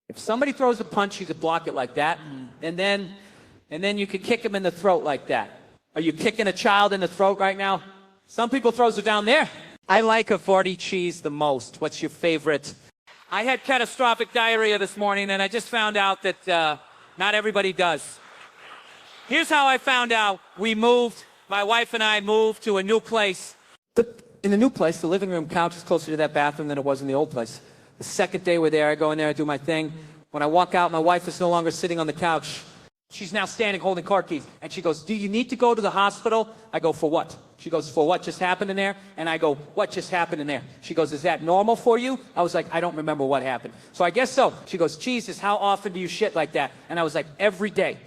If somebody throws a punch, you could block it like that. And then you could kick him in the throat like that. Are you kicking a child in the throat right now? Some people throws it down there. I like Havarti cheese the most. What's your favorite? I had catastrophic diarrhea this morning, and I just found out that not everybody does. Here's how I found out. My wife and I moved to a new place. In the new place, the living room couch is closer to that bathroom than it was in the old place. The second day we're there, I go in there, I do my thing. When I walk out, my wife is no longer sitting on the couch. She's now standing holding car keys. And she goes, do you need to go to the hospital? I go, for what? She goes, for what just happened in there? And I go, what just happened in there? She goes, is that normal for you? I was like, I don't remember what happened. So I guess so. She goes, Jesus, how often do you shit like that? And I was like, every day.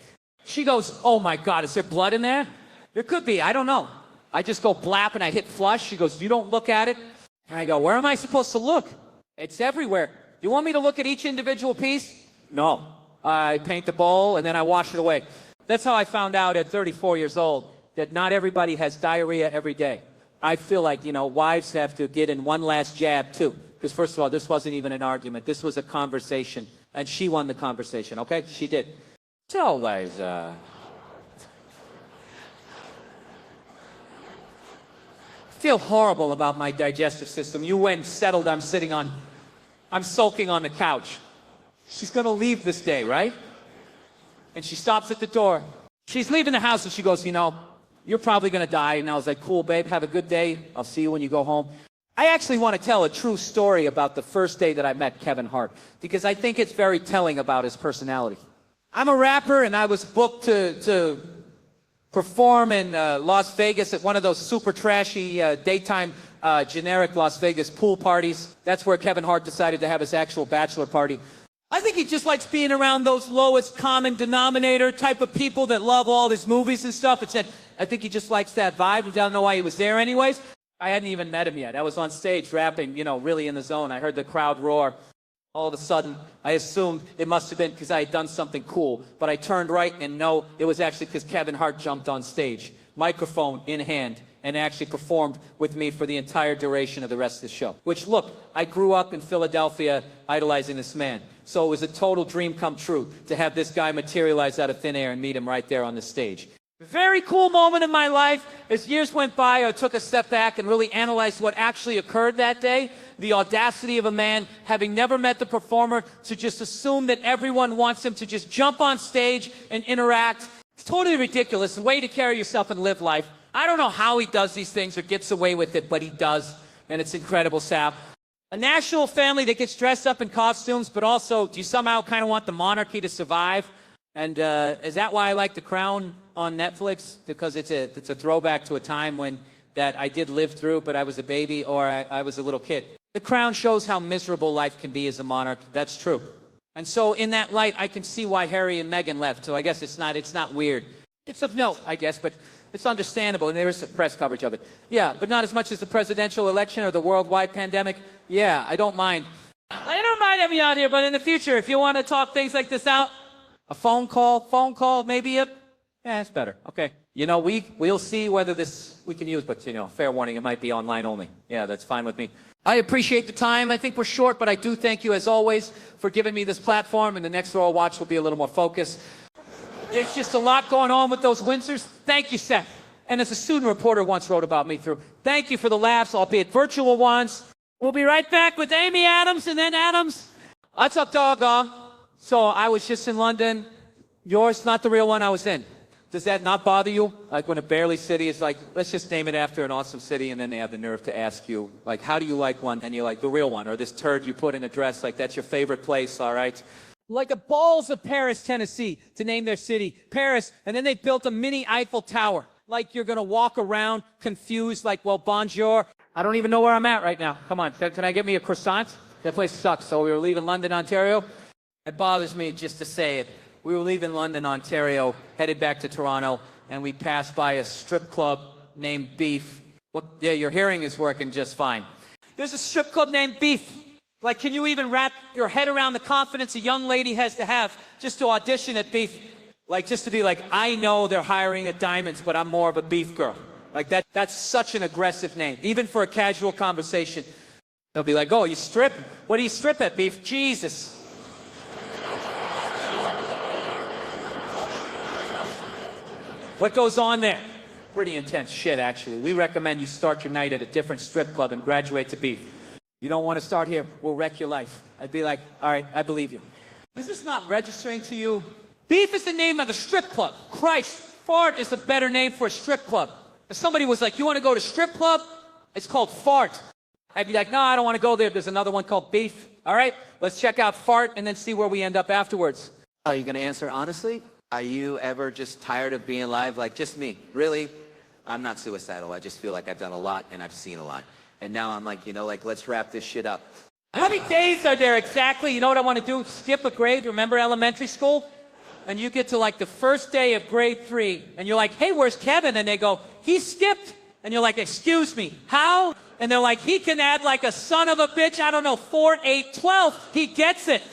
She goes, oh my God, is there blood in there? There could be, I don't know. I just go blap and I hit flush. She goes, you don't look at it? And I go, where am I supposed to look? It's everywhere. You want me to look at each individual piece? No. I paint the bowl and then I wash it away. That's how I found out at 34 years old that not everybody has diarrhea every day. I feel like, you know, wives have to get in one last jab too. Because first of all, this wasn't even an argument. This was a conversation. And she won the conversation, okay? She did. So, guys, feel horrible about my digestive system. You went settled, I'm sulking on the couch. She's gonna leave this day, right? And she stops at the door. She's leaving the house and she goes, you know, you're probably gonna die. And I was like, cool, babe, have a good day. I'll see you when you go home. I actually want to tell a true story about the first day that I met Kevin Hart, because I think it's very telling about his personality. I'm a rapper and I was booked to perform in Las Vegas at one of those super trashy daytime generic Las Vegas pool parties. That's where Kevin Hart decided to have his actual bachelor party. I think he just likes being around those lowest common denominator type of people that love all his movies and stuff. I think he just likes that vibe. I don't know why he was there anyways. I hadn't even met him yet. I was on stage rapping, you know, really in the zone. I heard the crowd roar. All of a sudden, I assumed it must have been because I had done something cool. But I turned right and no, it was actually because Kevin Hart jumped on stage, microphone in hand, and actually performed with me for the entire duration of the rest of the show. Which, look, I grew up in Philadelphia idolizing this man. So it was a total dream come true to have this guy materialize out of thin air and meet him right there on the stage. Very cool moment in my life. As years went by, I took a step back and really analyzed what actually occurred that day. The audacity of a man, having never met the performer, to just assume that everyone wants him to just jump on stage and interact. It's totally ridiculous. The way to carry yourself and live life. I don't know how he does these things or gets away with it, but he does. And it's incredible, Sal. A national family that gets dressed up in costumes, but also, do you somehow kind of want the monarchy to survive? And is that why I like The Crown on Netflix? Because it's a throwback to a time when that I did live through, but I was a baby or I was a little kid. The Crown shows how miserable life can be as a monarch. That's true. And so in that light, I can see why Harry and Meghan left. So I guess it's not weird. It's of note, I guess, but it's understandable. And there is some press coverage of it. Yeah, but not as much as the presidential election or the worldwide pandemic. Yeah, I don't mind. I don't mind having you out here, but in the future, if you want to talk things like this out, a phone call, maybe yeah, it's better. Okay. You know, we'll see whether we can use, but, you know, fair warning, it might be online only. Yeah, that's fine with me. I appreciate the time. I think we're short, but I do thank you, as always, for giving me this platform, and the next Royal Watch will be a little more focused. There's just a lot going on with those Windsors. Thank you, Seth. And as a student reporter once wrote about me through, thank you for the laughs, albeit virtual ones. We'll be right back with Amy Adams and then Adams. What's up, dog? So I was just in London. Yours, not the real one I was in. Does that not bother you? Like when a barely city is like, let's just name it after an awesome city, and then they have the nerve to ask you, like, how do you like one? And you're like, the real one. Or this turd you put in a dress, like, that's your favorite place, all right? Like the balls of Paris, Tennessee, to name their city. Paris, and then they built a mini Eiffel Tower. Like you're going to walk around confused, like, well, bonjour. I don't even know where I'm at right now. Come on, can I get me a croissant? That place sucks. So we were leaving London, Ontario. It bothers me just to say it. We were leaving London, Ontario, headed back to Toronto, and we passed by a strip club named Beef. Well, yeah, your hearing is working just fine. There's a strip club named Beef. Like, can you even wrap your head around the confidence a young lady has to have just to audition at Beef? Like, just to be like, I know they're hiring at Diamonds, but I'm more of a Beef girl. Like, that's such an aggressive name, even for a casual conversation. They'll be like, oh, you strip? What do you strip at, Beef? Jesus. What goes on there? Pretty intense shit, actually. We recommend you start your night at a different strip club and graduate to Beef. You don't want to start here, we'll wreck your life. I'd be like, all right, I believe you. Is this not registering to you? Beef is the name of the strip club. Christ, Fart is a better name for a strip club. If somebody was like, you want to go to strip club? It's called Fart. I'd be like, no, I don't want to go there. There's another one called Beef. All right, let's check out Fart and then see where we end up afterwards. Are you going to answer honestly? Are you ever just tired of being alive? Like, just me. Really? I'm not suicidal. I just feel like I've done a lot and I've seen a lot. And now I'm like, you know, like, let's wrap this shit up. How many days are there exactly? You know what I want to do? Skip a grade. Remember elementary school? And you get to like the first day of grade 3 and you're like, hey, where's Kevin? And they go, he skipped. And you're like, excuse me, how? And they're like, he can add like a son of a bitch. I don't know, 4, 8, 12. He gets it.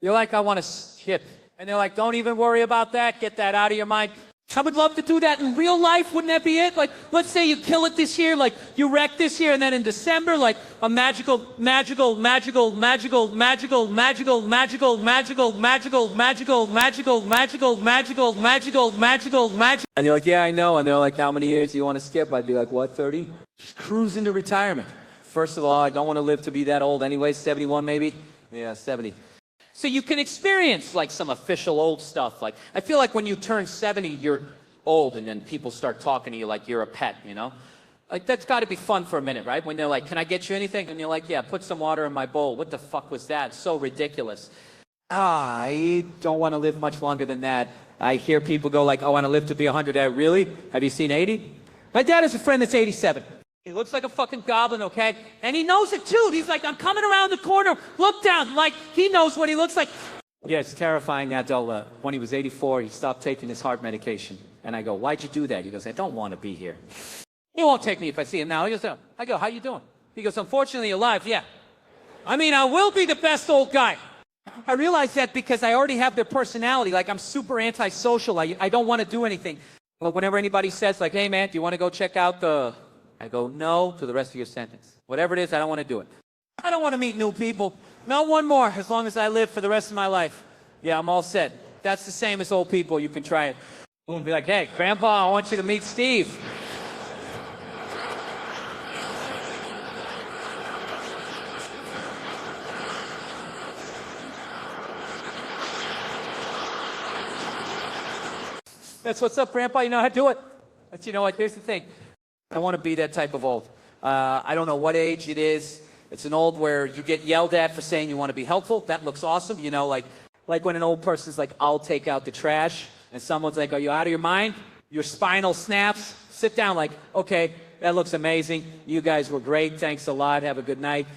You're like, I want to skip. And they're like, don't even worry about that. Get that out of your mind. I would love to do that in real life. Wouldn't that be it? Like, let's say you kill it this year, like you wreck this year, and then in December, like a magical, magical, magical, magical, magical, magical, magical, magical, magical, magical, magical, magical, magical, magical, magical, magical. And you're like, yeah, I know. And they're like, how many years do you want to skip? I'd be like, what, 30? Just cruise into retirement. First of all, I don't want to live to be that old anyway. 71 maybe? Yeah, 70. So you can experience like some official old stuff. Like I feel like when you turn 70, you're old, and then people start talking to you like you're a pet, you know? Like that's got to be fun for a minute, right? When they're like, "Can I get you anything?" and you're like, "Yeah, put some water in my bowl." What the fuck was that? It's so ridiculous. I don't want to live much longer than that. I hear people go like, "I want to live to be 100." Really? Have you seen 80? My dad has a friend that's 87. He looks like a fucking goblin, okay? And he knows it too. He's like, I'm coming around the corner. Look down. Like, he knows what he looks like. Yeah, it's terrifying that when he was 84, he stopped taking his heart medication. And I go, why'd you do that? He goes, I don't want to be here. He won't take me if I see him now. He goes, I go, how you doing? He goes, unfortunately, alive, yeah. I mean, I will be the best old guy. I realize that because I already have their personality. Like, I'm super antisocial. I don't want to do anything. Well, whenever anybody says, like, hey, man, do you want to go check out the... I go, no, to the rest of your sentence. Whatever it is, I don't want to do it. I don't want to meet new people. Not one more, as long as I live for the rest of my life. Yeah, I'm all set. That's the same as old people. You can try it. Boom, be like, hey, Grandpa, I want you to meet Steve. That's what's up, Grandpa. You know how to do it. But you know what? Here's the thing. I want to be that type of old. I don't know what age it is. It's an old where you get yelled at for saying you want to be helpful. That looks awesome. You know, like when an old person's like, I'll take out the trash. And someone's like, are you out of your mind? Your spinal snaps. Sit down like, okay, that looks amazing. You guys were great. Thanks a lot. Have a good night.